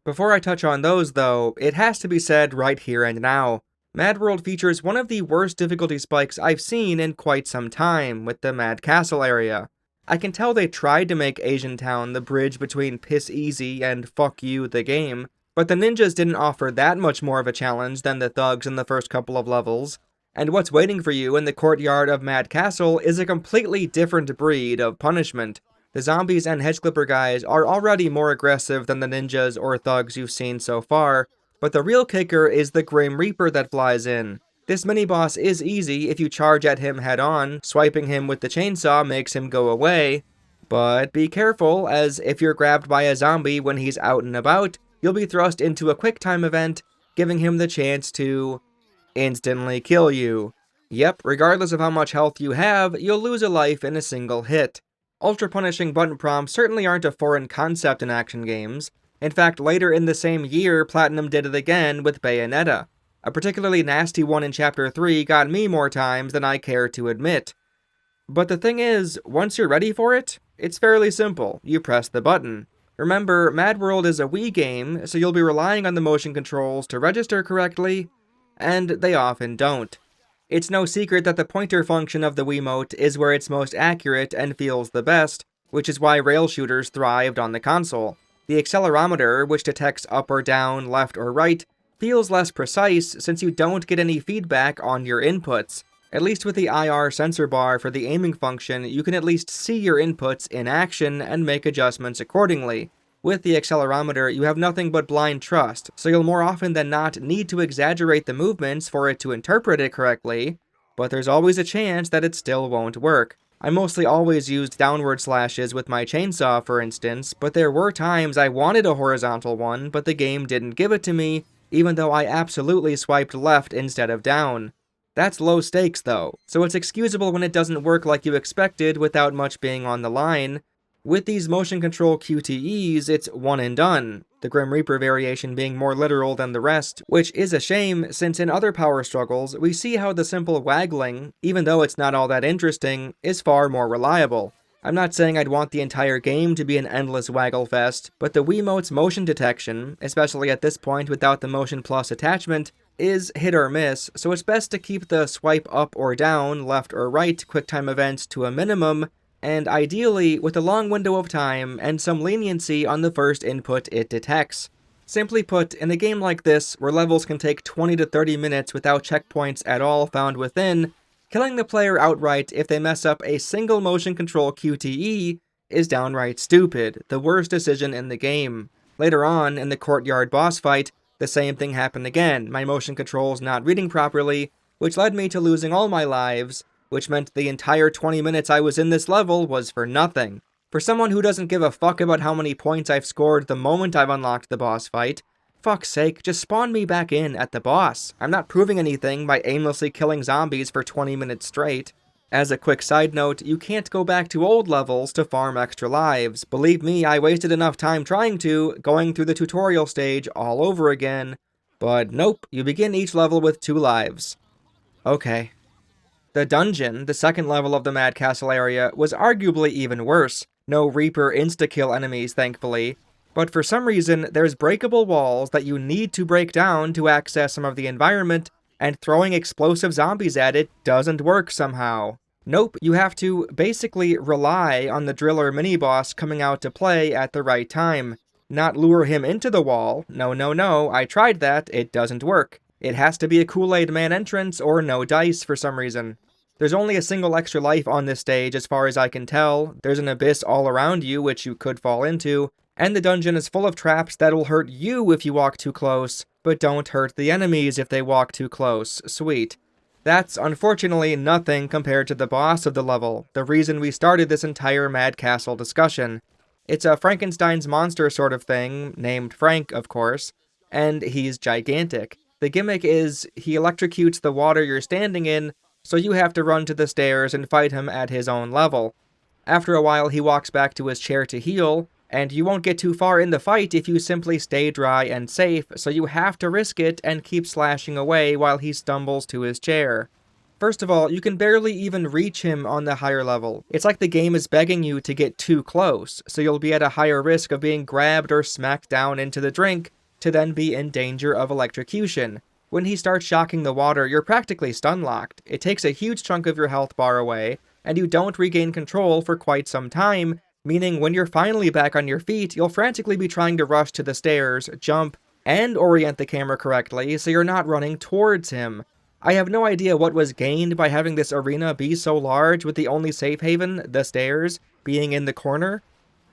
Before I touch on those though, it has to be said right here and now, MadWorld features one of the worst difficulty spikes I've seen in quite some time with the Mad Castle area. I can tell they tried to make Asian Town the bridge between Piss Easy and Fuck You the game, but the ninjas didn't offer that much more of a challenge than the thugs in the first couple of levels. And what's waiting for you in the courtyard of Mad Castle is a completely different breed of punishment. The zombies and hedge-clipper guys are already more aggressive than the ninjas or thugs you've seen so far, but the real kicker is the Grim Reaper that flies in. This mini-boss is easy if you charge at him head-on, swiping him with the chainsaw makes him go away, but be careful, as if you're grabbed by a zombie when he's out and about, you'll be thrust into a QuickTime event, giving him the chance to instantly kill you. Yep, regardless of how much health you have, you'll lose a life in a single hit. Ultra-punishing button prompts certainly aren't a foreign concept in action games. In fact, later in the same year, Platinum did it again with Bayonetta. A particularly nasty one in Chapter 3 got me more times than I care to admit. But the thing is, once you're ready for it, it's fairly simple. You press the button. Remember, MadWorld is a Wii game, so you'll be relying on the motion controls to register correctly, and they often don't. It's no secret that the pointer function of the Wiimote is where it's most accurate and feels the best, which is why rail shooters thrived on the console. The accelerometer, which detects up or down, left or right, feels less precise since you don't get any feedback on your inputs. At least with the IR sensor bar for the aiming function, you can at least see your inputs in action and make adjustments accordingly. With the accelerometer, you have nothing but blind trust, so you'll more often than not need to exaggerate the movements for it to interpret it correctly, but there's always a chance that it still won't work. I mostly always used downward slashes with my chainsaw, for instance, but there were times I wanted a horizontal one, but the game didn't give it to me, even though I absolutely swiped left instead of down. That's low stakes though, so it's excusable when it doesn't work like you expected without much being on the line. With these motion control QTEs, it's one and done, the Grim Reaper variation being more literal than the rest, which is a shame since in other power struggles, we see how the simple waggling, even though it's not all that interesting, is far more reliable. I'm not saying I'd want the entire game to be an endless waggle fest, but the Wiimote's motion detection, especially at this point without the Motion Plus attachment, is hit or miss, so it's best to keep the swipe up or down, left or right QuickTime events to a minimum, and ideally with a long window of time and some leniency on the first input it detects. Simply put, in a game like this, where levels can take 20 to 30 minutes without checkpoints at all found within, killing the player outright if they mess up a single motion control QTE is downright stupid, the worst decision in the game. Later on, in the courtyard boss fight, the same thing happened again, my motion controls not reading properly, which led me to losing all my lives, which meant the entire 20 minutes I was in this level was for nothing. For someone who doesn't give a fuck about how many points I've scored the moment I've unlocked the boss fight, fuck's sake, just spawn me back in at the boss. I'm not proving anything by aimlessly killing zombies for 20 minutes straight. As a quick side note, you can't go back to old levels to farm extra lives. Believe me, I wasted enough time trying to, going through the tutorial stage all over again. But nope, you begin each level with 2 lives. Okay. The dungeon, the second level of the Mad Castle area, was arguably even worse. No Reaper insta-kill enemies, thankfully. But for some reason, there's breakable walls that you need to break down to access some of the environment, and throwing explosive zombies at it doesn't work somehow. Nope, you have to basically rely on the driller mini-boss coming out to play at the right time. Not lure him into the wall. No, I tried that, it doesn't work. It has to be a Kool-Aid Man entrance or no dice for some reason. There's only a single extra life on this stage as far as I can tell, there's an abyss all around you which you could fall into, and the dungeon is full of traps that'll hurt you if you walk too close, but don't hurt the enemies if they walk too close. Sweet. That's unfortunately nothing compared to the boss of the level, the reason we started this entire Mad Castle discussion. It's a Frankenstein's monster sort of thing, named Frank, of course, and he's gigantic. The gimmick is he electrocutes the water you're standing in, so you have to run to the stairs and fight him at his own level. After a while, he walks back to his chair to heal, and you won't get too far in the fight if you simply stay dry and safe, so you have to risk it and keep slashing away while he stumbles to his chair. First of all, you can barely even reach him on the higher level. It's like the game is begging you to get too close, so you'll be at a higher risk of being grabbed or smacked down into the drink, to then be in danger of electrocution. When he starts shocking the water, you're practically stun-locked. It takes a huge chunk of your health bar away, and you don't regain control for quite some time, meaning when you're finally back on your feet, you'll frantically be trying to rush to the stairs, jump, and orient the camera correctly so you're not running towards him. I have no idea what was gained by having this arena be so large with the only safe haven, the stairs, being in the corner.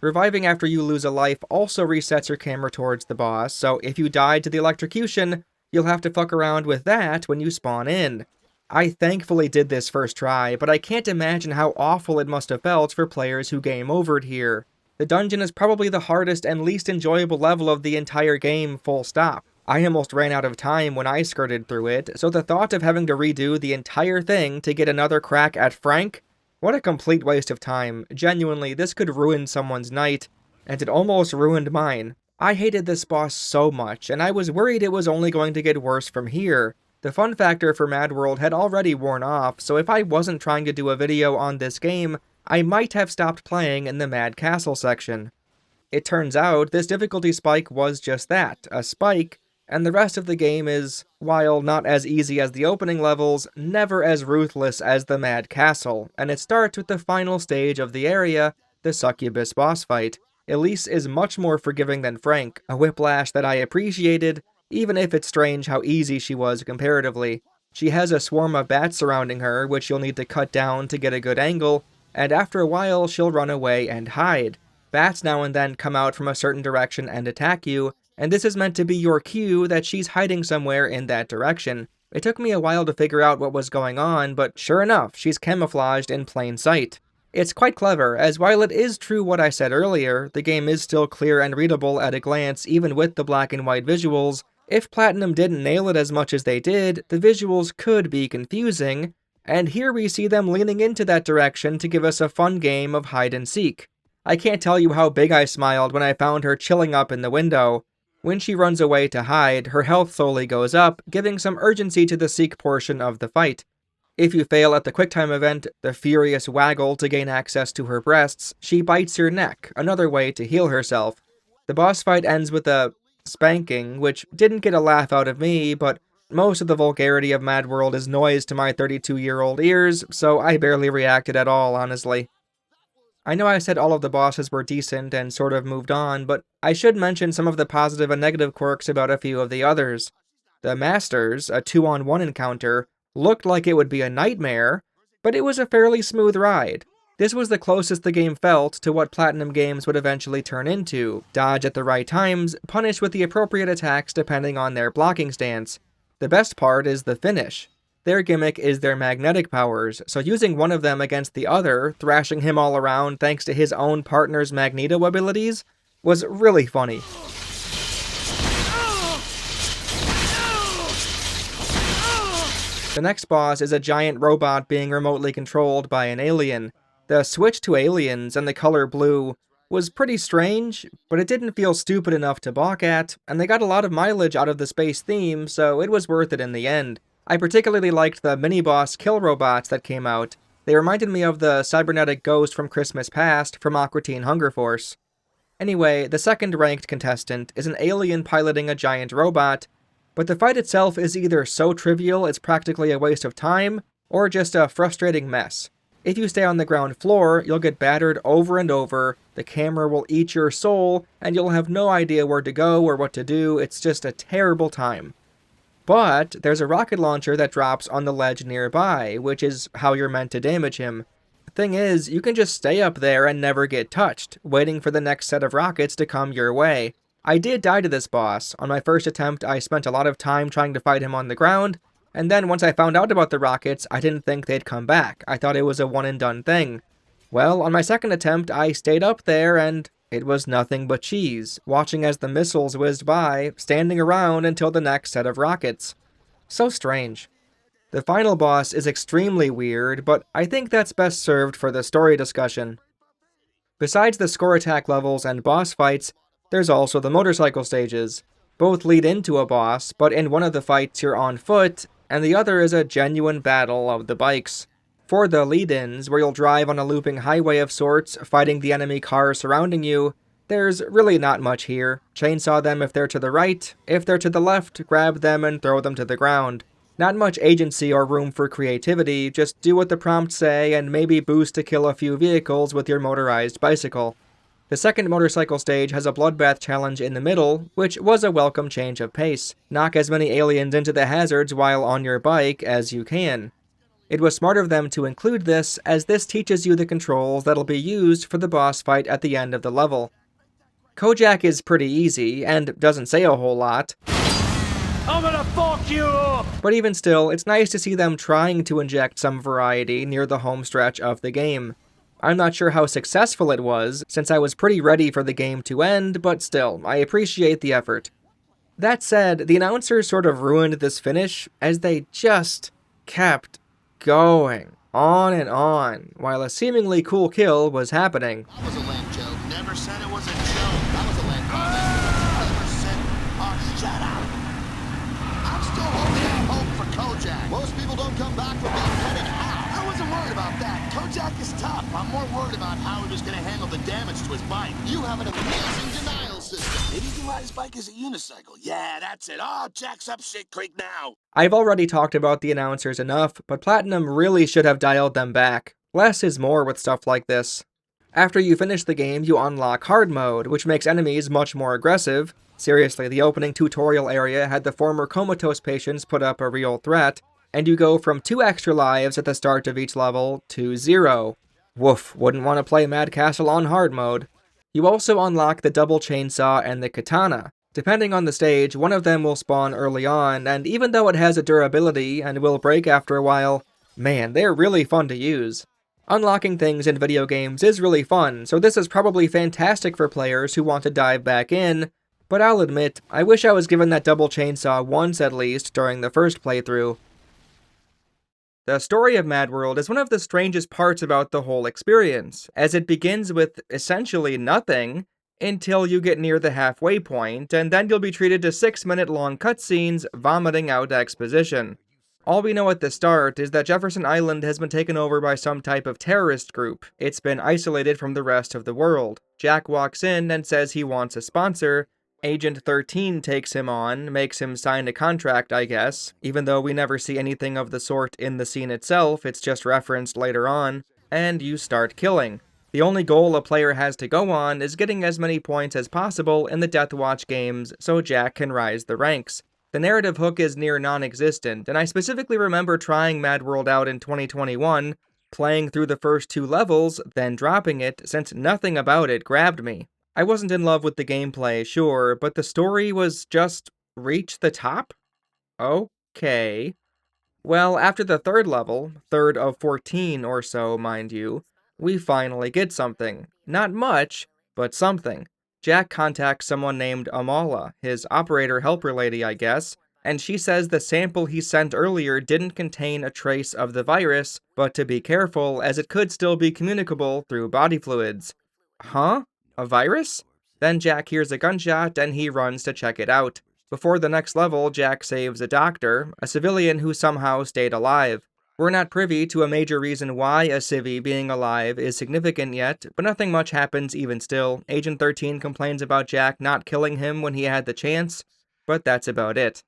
Reviving after you lose a life also resets your camera towards the boss, so if you died to the electrocution, you'll have to fuck around with that when you spawn in. I thankfully did this first try, but I can't imagine how awful it must have felt for players who game overed here. The dungeon is probably the hardest and least enjoyable level of the entire game, full stop. I almost ran out of time when I skirted through it, so the thought of having to redo the entire thing to get another crack at Frank? What a complete waste of time. Genuinely, this could ruin someone's night, and it almost ruined mine. I hated this boss so much, and I was worried it was only going to get worse from here. The fun factor for MadWorld had already worn off, so if I wasn't trying to do a video on this game, I might have stopped playing in the Mad Castle section. It turns out, this difficulty spike was just that, a spike, and the rest of the game is, while not as easy as the opening levels, never as ruthless as the Mad Castle, and it starts with the final stage of the area, the Succubus boss fight. Elise is much more forgiving than Frank, a whiplash that I appreciated, even if it's strange how easy she was comparatively. She has a swarm of bats surrounding her, which you'll need to cut down to get a good angle, and after a while she'll run away and hide. Bats now and then come out from a certain direction and attack you, and this is meant to be your cue that she's hiding somewhere in that direction. It took me a while to figure out what was going on, but sure enough, she's camouflaged in plain sight. It's quite clever, as while it is true what I said earlier, the game is still clear and readable at a glance even with the black and white visuals. If Platinum didn't nail it as much as they did, the visuals could be confusing, and here we see them leaning into that direction to give us a fun game of hide and seek. I can't tell you how big I smiled when I found her chilling up in the window. When she runs away to hide, her health slowly goes up, giving some urgency to the seek portion of the fight. If you fail at the QuickTime event, the furious waggle to gain access to her breasts, she bites your neck, another way to heal herself. The boss fight ends with a spanking, which didn't get a laugh out of me, but most of the vulgarity of MadWorld is noise to my 32-year-old ears, so I barely reacted at all, honestly. I know I said all of the bosses were decent and sort of moved on, but I should mention some of the positive and negative quirks about a few of the others. The Masters, a 2-on-1 encounter, looked like it would be a nightmare, but it was a fairly smooth ride. This was the closest the game felt to what Platinum Games would eventually turn into: dodge at the right times, punish with the appropriate attacks depending on their blocking stance. The best part is the finish. Their gimmick is their magnetic powers, so using one of them against the other, thrashing him all around thanks to his own partner's magneto abilities, was really funny. The next boss is a giant robot being remotely controlled by an alien. The switch to aliens and the color blue was pretty strange, but it didn't feel stupid enough to balk at, and they got a lot of mileage out of the space theme, so it was worth it in the end. I particularly liked the mini-boss kill robots that came out. They reminded me of the cybernetic ghost from Christmas Past from Aqua Teen Hunger Force. Anyway, the second ranked contestant is an alien piloting a giant robot, but the fight itself is either so trivial it's practically a waste of time, or just a frustrating mess. If you stay on the ground floor, you'll get battered over and over, the camera will eat your soul, and you'll have no idea where to go or what to do. It's just a terrible time. But there's a rocket launcher that drops on the ledge nearby, which is how you're meant to damage him. The thing is, you can just stay up there and never get touched, waiting for the next set of rockets to come your way. I did die to this boss. On my first attempt, I spent a lot of time trying to fight him on the ground, and then once I found out about the rockets, I didn't think they'd come back. I thought it was a one-and-done thing. Well, on my second attempt, I stayed up there, and it was nothing but cheese, watching as the missiles whizzed by, standing around until the next set of rockets. So strange. The final boss is extremely weird, but I think that's best served for the story discussion. Besides the score attack levels and boss fights, there's also the motorcycle stages. Both lead into a boss, but in one of the fights you're on foot, and the other is a genuine battle of the bikes. For the lead-ins, where you'll drive on a looping highway of sorts, fighting the enemy cars surrounding you, there's really not much here. Chainsaw them if they're to the right, if they're to the left, grab them and throw them to the ground. Not much agency or room for creativity, just do what the prompts say and maybe boost to kill a few vehicles with your motorized bicycle. The second motorcycle stage has a bloodbath challenge in the middle, which was a welcome change of pace. Knock as many aliens into the hazards while on your bike as you can. It was smart of them to include this, as this teaches you the controls that'll be used for the boss fight at the end of the level. Kojak is pretty easy, and doesn't say a whole lot. I'm gonna fuck you up! But even still, it's nice to see them trying to inject some variety near the home stretch of the game. I'm not sure how successful it was, since I was pretty ready for the game to end, but still, I appreciate the effort. That said, the announcers sort of ruined this finish, as they just kept going on and on, while a seemingly cool kill was happening. That was a lame joke. Never said it was a joke. That was a lame comment. Never said, oh, shut up. I'm still holding out hope for Kojak. Most people don't come back from being headed out. I wasn't worried about that. Kojak is tough. I'm more worried about how he was going to handle the damage to his bike. You have an amazing denial system. Maybe he can ride his bike as a unicycle. Yeah, that's it. Oh, Jack's up shit creek now. I've already talked about the announcers enough, but Platinum really should have dialed them back. Less is more with stuff like this. After you finish the game, you unlock hard mode, which makes enemies much more aggressive. Seriously, the opening tutorial area had the former comatose patients put up a real threat, and you go from 2 extra lives at the start of each level to 0. Woof, wouldn't want to play Mad Castle on hard mode. You also unlock the double chainsaw and the katana. Depending on the stage, one of them will spawn early on, and even though it has a durability and will break after a while, man, they're really fun to use. Unlocking things in video games is really fun, so this is probably fantastic for players who want to dive back in, but I'll admit, I wish I was given that double chainsaw once at least during the first playthrough. The story of MadWorld is one of the strangest parts about the whole experience, as it begins with essentially nothing until you get near the halfway point, and then you'll be treated to 6-minute-long cutscenes vomiting out exposition. All we know at the start is that Jefferson Island has been taken over by some type of terrorist group. It's been isolated from the rest of the world. Jack walks in and says he wants a sponsor. Agent 13 takes him on, makes him sign a contract, I guess, even though we never see anything of the sort in the scene itself, it's just referenced later on, and you start killing. The only goal a player has to go on is getting as many points as possible in the Deathwatch games so Jack can rise the ranks. The narrative hook is near non-existent, and I specifically remember trying MadWorld out in 2021, playing through the first 2 levels, then dropping it, since nothing about it grabbed me. I wasn't in love with the gameplay, sure, but the story was just reach the top? Okay. Well, after the third level, third of 14 or so, mind you, we finally get something. Not much, but something. Jack contacts someone named Amala, his operator helper lady, I guess, and she says the sample he sent earlier didn't contain a trace of the virus, but to be careful as it could still be communicable through body fluids. Huh? A virus? Then Jack hears a gunshot and he runs to check it out. Before the next level, Jack saves a doctor, a civilian who somehow stayed alive. We're not privy to a major reason why a civvy being alive is significant yet, but nothing much happens even still. Agent 13 complains about Jack not killing him when he had the chance, but that's about it.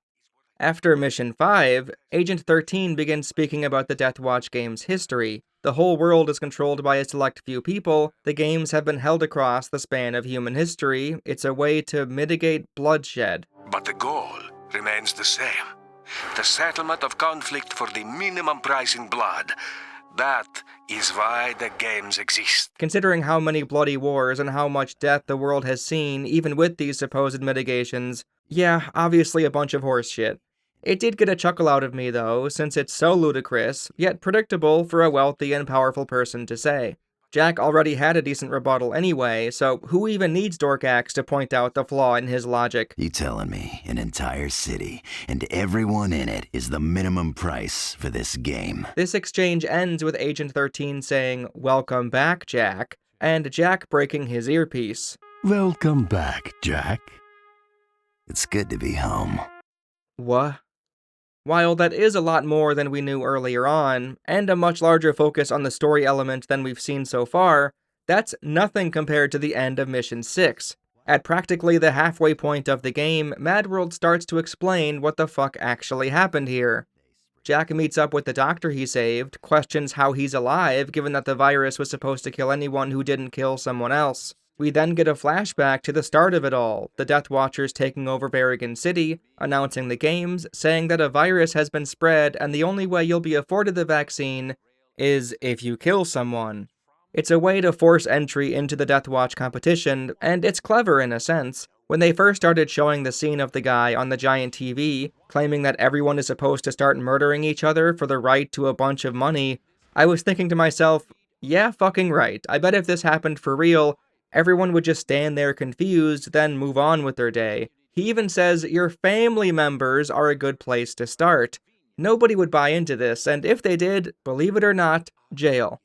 After Mission 5, Agent 13 begins speaking about the Deathwatch game's history. The whole world is controlled by a select few people, the games have been held across the span of human history, it's a way to mitigate bloodshed. But the goal remains the same. The settlement of conflict for the minimum price in blood. That is why the games exist. Considering how many bloody wars and how much death the world has seen, even with these supposed mitigations, yeah, obviously a bunch of horse shit. It did get a chuckle out of me though, since it's so ludicrous, yet predictable for a wealthy and powerful person to say. Jack already had a decent rebuttal anyway, so who even needs Dorkax to point out the flaw in his logic? You telling me an entire city and everyone in it is the minimum price for this game? This exchange ends with Agent 13 saying, "Welcome back, Jack," and Jack breaking his earpiece. Welcome back, Jack. It's good to be home. What? While that is a lot more than we knew earlier on, and a much larger focus on the story element than we've seen so far, that's nothing compared to the end of Mission 6. At practically the halfway point of the game, MadWorld starts to explain what the fuck actually happened here. Jack meets up with the doctor he saved, questions how he's alive given that the virus was supposed to kill anyone who didn't kill someone else. We then get a flashback to the start of it all, the Death Watchers taking over Berrigan City, announcing the games, saying that a virus has been spread and the only way you'll be afforded the vaccine is if you kill someone. It's a way to force entry into the Death Watch competition, and it's clever in a sense. When they first started showing the scene of the guy on the giant TV, claiming that everyone is supposed to start murdering each other for the right to a bunch of money, I was thinking to myself, yeah, fucking right. I bet if this happened for real, everyone would just stand there confused, then move on with their day. He even says your family members are a good place to start. Nobody would buy into this, and if they did, believe it or not, jail.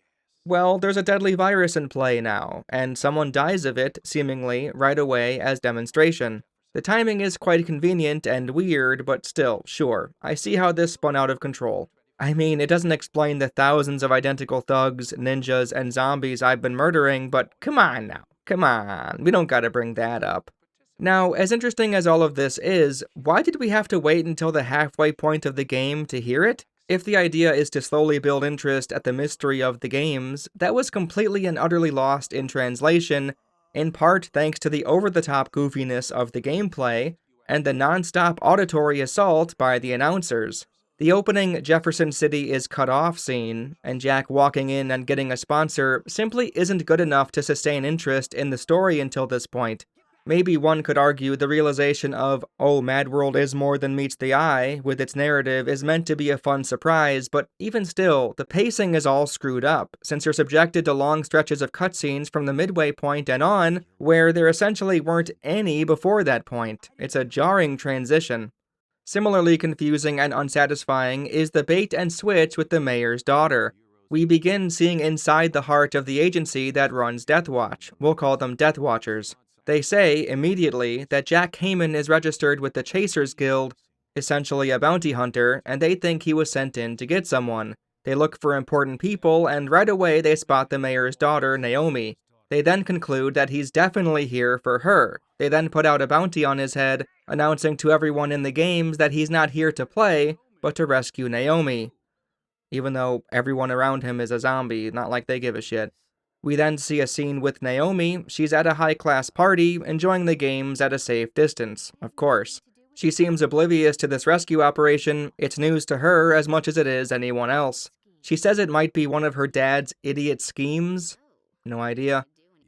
Well, there's a deadly virus in play now, and someone dies of it, seemingly, right away as demonstration. The timing is quite convenient and weird, but still, sure, I see how this spun out of control. I mean, it doesn't explain the thousands of identical thugs, ninjas, and zombies I've been murdering, but come on now. Come on, we don't gotta bring that up. Now, as interesting as all of this is, why did we have to wait until the halfway point of the game to hear it? If the idea is to slowly build interest at the mystery of the games, that was completely and utterly lost in translation, in part thanks to the over-the-top goofiness of the gameplay, and the non-stop auditory assault by the announcers. The opening Jefferson City is cut off scene, and Jack walking in and getting a sponsor simply isn't good enough to sustain interest in the story until this point. Maybe one could argue the realization of, oh, MadWorld is more than meets the eye, with its narrative is meant to be a fun surprise, but even still, the pacing is all screwed up, since you're subjected to long stretches of cutscenes from the midway point and on, where there essentially weren't any before that point. It's a jarring transition. Similarly confusing and unsatisfying is the bait and switch with the mayor's daughter. We begin seeing inside the heart of the agency that runs Deathwatch. We'll call them Death Watchers. They say, immediately, that Jack Heyman is registered with the Chasers Guild, essentially a bounty hunter, and they think he was sent in to get someone. They look for important people, and right away they spot the mayor's daughter, Naomi. They then conclude that he's definitely here for her. They then put out a bounty on his head, announcing to everyone in the games that he's not here to play, but to rescue Naomi. Even though everyone around him is a zombie, not like they give a shit. We then see a scene with Naomi. She's at a high-class party, enjoying the games at a safe distance, of course. She seems oblivious to this rescue operation. It's news to her as much as it is anyone else. She says it might be one of her dad's idiot schemes. No idea.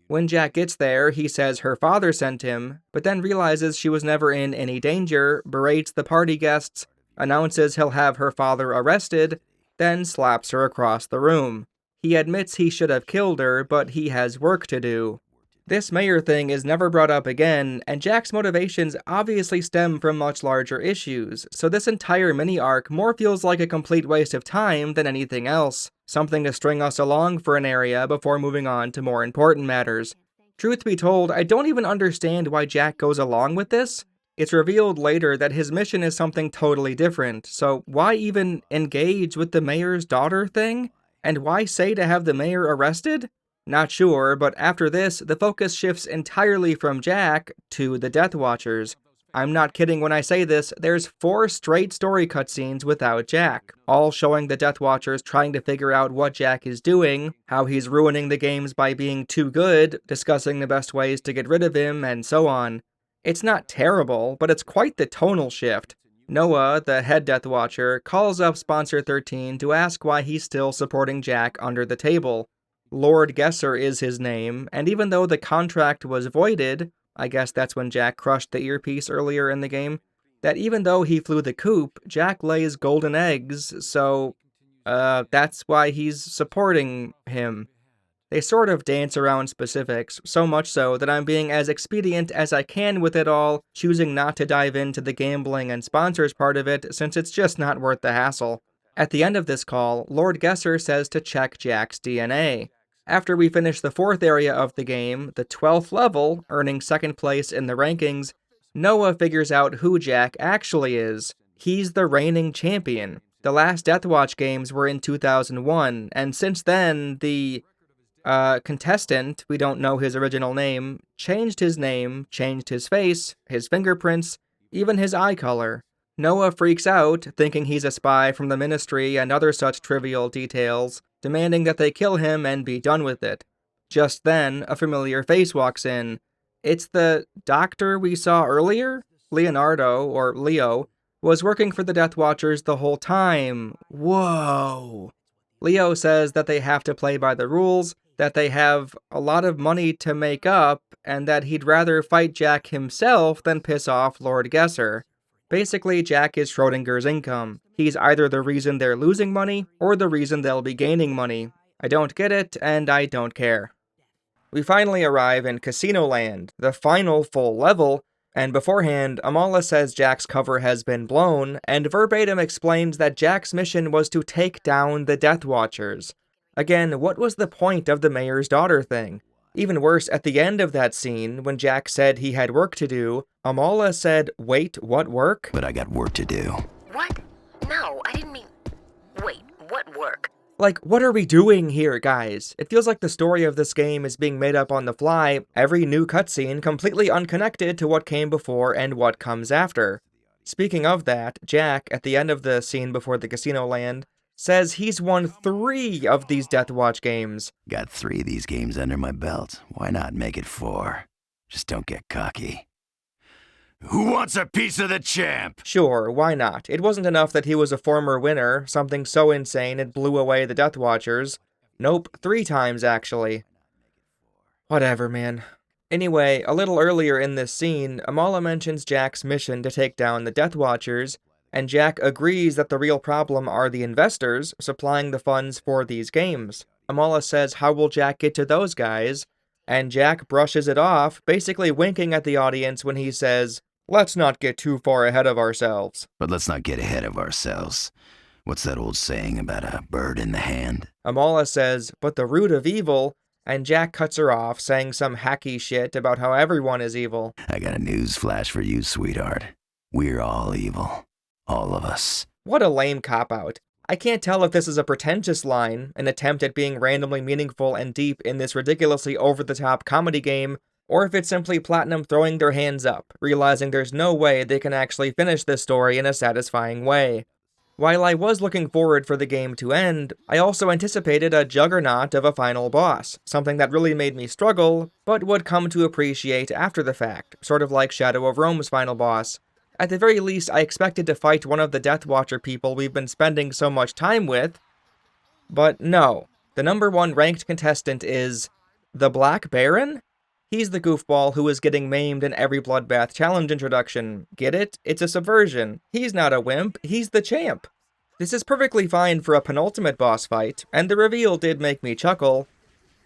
When Jack gets there, he says her father sent him, but then realizes she was never in any danger, berates the party guests, announces he'll have her father arrested, then slaps her across the room. He admits he should have killed her, but he has work to do. This mayor thing is never brought up again, and Jack's motivations obviously stem from much larger issues, so this entire mini-arc more feels like a complete waste of time than anything else, something to string us along for an area before moving on to more important matters. Truth be told, I don't even understand why Jack goes along with this. It's revealed later that his mission is something totally different, so why even engage with the mayor's daughter thing? And why say to have the mayor arrested? Not sure, but after this, the focus shifts entirely from Jack to the Death Watchers. I'm not kidding when I say this, there's 4 straight story cutscenes without Jack, all showing the Death Watchers trying to figure out what Jack is doing, how he's ruining the games by being too good, discussing the best ways to get rid of him, and so on. It's not terrible, but it's quite the tonal shift. Noah, the head Death Watcher, calls up Sponsor 13 to ask why he's still supporting Jack under the table. Lord Gesser is his name, and even though the contract was voided, I guess that's when Jack crushed the earpiece earlier in the game, that even though he flew the coop, Jack lays golden eggs, so, that's why he's supporting him. They sort of dance around specifics, so much so that I'm being as expedient as I can with it all, choosing not to dive into the gambling and sponsors part of it, since it's just not worth the hassle. At the end of this call, Lord Gesser says to check Jack's DNA. After we finish the 4th area of the game, the 12th level, earning 2nd place in the rankings, Noah figures out who Jack actually is. He's the reigning champion. The last Deathwatch games were in 2001, and since then, the contestant, we don't know his original name, changed his name, changed his face, his fingerprints, even his eye color. Noah freaks out, thinking he's a spy from the Ministry and other such trivial details, demanding that they kill him and be done with it. Just then, a familiar face walks in. It's the doctor we saw earlier? Leonardo, or Leo, was working for the Death Watchers the whole time. Whoa! Leo says that they have to play by the rules, that they have a lot of money to make up, and that he'd rather fight Jack himself than piss off Lord Gesser. Basically, Jack is Schrodinger's income. He's either the reason they're losing money, or the reason they'll be gaining money. I don't get it, and I don't care. We finally arrive in Casino Land, the final full level, and beforehand, Amala says Jack's cover has been blown, and verbatim explains that Jack's mission was to take down the Death Watchers. Again, what was the point of the mayor's daughter thing? Even worse, at the end of that scene, when Jack said he had work to do, Amala said, "Wait, what work?" But I got work to do. What? No, I didn't mean... Wait, what work? Like, what are we doing here, guys? It feels like the story of this game is being made up on the fly, every new cutscene completely unconnected to what came before and what comes after. Speaking of that, Jack, at the end of the scene before the Casino Land, says he's won 3 of these Deathwatch games. Got 3 of these games under my belt. Why not make it 4? Just don't get cocky. Who wants a piece of the champ? Sure, why not? It wasn't enough that he was a former winner, something so insane it blew away the Death Watchers. Nope, 3 times actually. Whatever, man. Anyway, a little earlier in this scene, Amala mentions Jack's mission to take down the Death Watchers, and Jack agrees that the real problem are the investors supplying the funds for these games. Amala says, how will Jack get to those guys? And Jack brushes it off, basically winking at the audience when he says, "Let's not get too far ahead of ourselves." But let's not get ahead of ourselves. What's that old saying about a bird in the hand? Amala says, "But the root of evil," and Jack cuts her off, saying some hacky shit about how everyone is evil. I got a news flash for you, sweetheart. We're all evil. All of us. What a lame cop-out. I can't tell if this is a pretentious line, an attempt at being randomly meaningful and deep in this ridiculously over-the-top comedy game, or if it's simply Platinum throwing their hands up, realizing there's no way they can actually finish this story in a satisfying way. While I was looking forward for the game to end, I also anticipated a juggernaut of a final boss, something that really made me struggle, but would come to appreciate after the fact, sort of like Shadow of Rome's final boss. At the very least, I expected to fight one of the Death Watcher people we've been spending so much time with, but no. The #1 ranked contestant is the Black Baron? He's the goofball who is getting maimed in every Bloodbath challenge introduction. Get it? It's a subversion. He's not a wimp, he's the champ. This is perfectly fine for a penultimate boss fight, and the reveal did make me chuckle,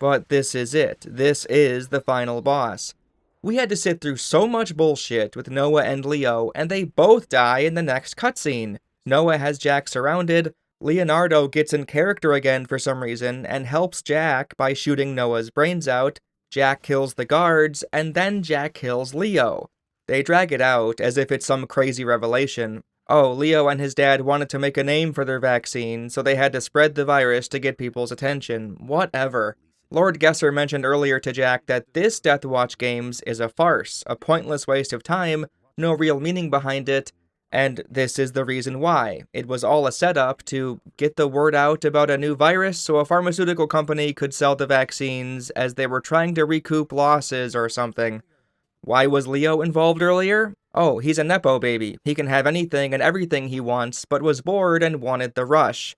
but this is it. This is the final boss. We had to sit through so much bullshit with Noah and Leo, and they both die in the next cutscene. Noah has Jack surrounded, Leonardo gets in character again for some reason, and helps Jack by shooting Noah's brains out. Jack kills the guards, and then Jack kills Leo. They drag it out as if it's some crazy revelation. Oh, Leo and his dad wanted to make a name for their vaccine, so they had to spread the virus to get people's attention. Whatever. Lord Gesser mentioned earlier to Jack that this Death Watch Games is a farce, a pointless waste of time, no real meaning behind it, and this is the reason why. It was all a setup to get the word out about a new virus so a pharmaceutical company could sell the vaccines as they were trying to recoup losses or something. Why was Leo involved earlier? Oh, he's a Nepo baby. He can have anything and everything he wants, but was bored and wanted the rush.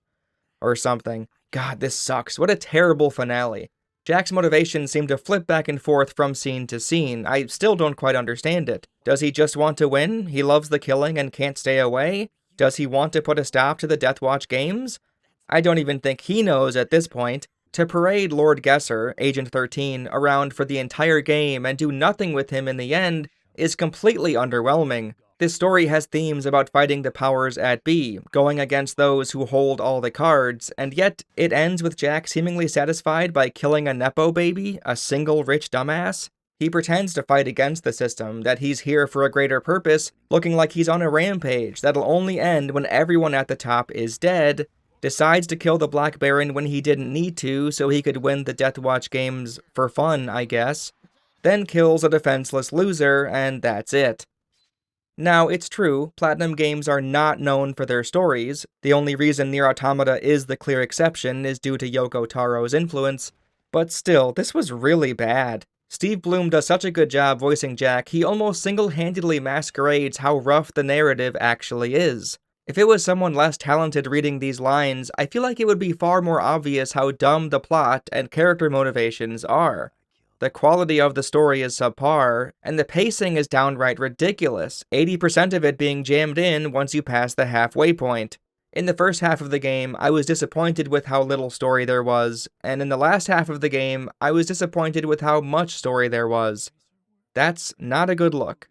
Or something. God, this sucks. What a terrible finale. Jack's motivations seem to flip back and forth from scene to scene. I still don't quite understand it. Does he just want to win? He loves the killing and can't stay away? Does he want to put a stop to the Death Watch Games? I don't even think he knows at this point. To parade Lord Gesser, Agent 13, around for the entire game and do nothing with him in the end is completely underwhelming. This story has themes about fighting the powers at be, going against those who hold all the cards, and yet it ends with Jack seemingly satisfied by killing a Nepo baby, a single rich dumbass. He pretends to fight against the system, that he's here for a greater purpose, looking like he's on a rampage that'll only end when everyone at the top is dead, decides to kill the Black Baron when he didn't need to so he could win the Death Watch Games for fun, I guess, then kills a defenseless loser, and that's it. Now, it's true, Platinum Games are not known for their stories. The only reason Nier Automata is the clear exception is due to Yoko Taro's influence, but still, this was really bad. Steve Bloom does such a good job voicing Jack, he almost single-handedly masquerades how rough the narrative actually is. If it was someone less talented reading these lines, I feel like it would be far more obvious how dumb the plot and character motivations are. The quality of the story is subpar, and the pacing is downright ridiculous, 80% of it being jammed in once you pass the halfway point. In the first half of the game, I was disappointed with how little story there was, and in the last half of the game, I was disappointed with how much story there was. That's not a good look.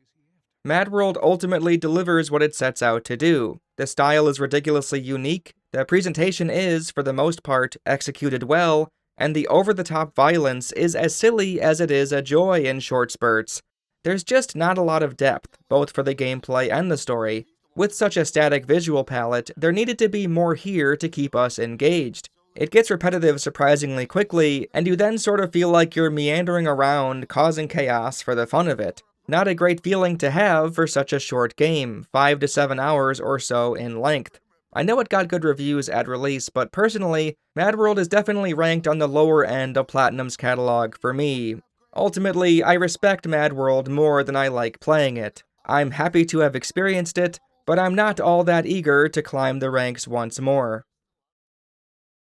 MadWorld ultimately delivers what it sets out to do. The style is ridiculously unique, the presentation is, for the most part, executed well, and the over-the-top violence is as silly as it is a joy in short spurts. There's just not a lot of depth, both for the gameplay and the story. With such a static visual palette, there needed to be more here to keep us engaged. It gets repetitive surprisingly quickly, and you then sort of feel like you're meandering around, causing chaos for the fun of it. Not a great feeling to have for such a short game, 5 to 7 hours or so in length. I know it got good reviews at release, but personally, MadWorld is definitely ranked on the lower end of Platinum's catalog for me. Ultimately, I respect MadWorld more than I like playing it. I'm happy to have experienced it, but I'm not all that eager to climb the ranks once more.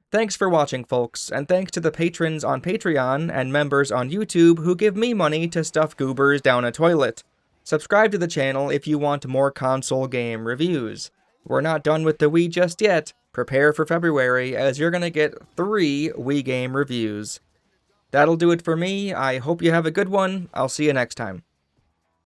Thanks for watching, folks, and thanks to the patrons on Patreon and members on YouTube who give me money to stuff goobers down a toilet. Subscribe to the channel if you want more console game reviews. We're not done with the Wii just yet. Prepare for February, as you're gonna get 3 Wii game reviews. That'll do it for me. I hope you have a good one. I'll see you next time.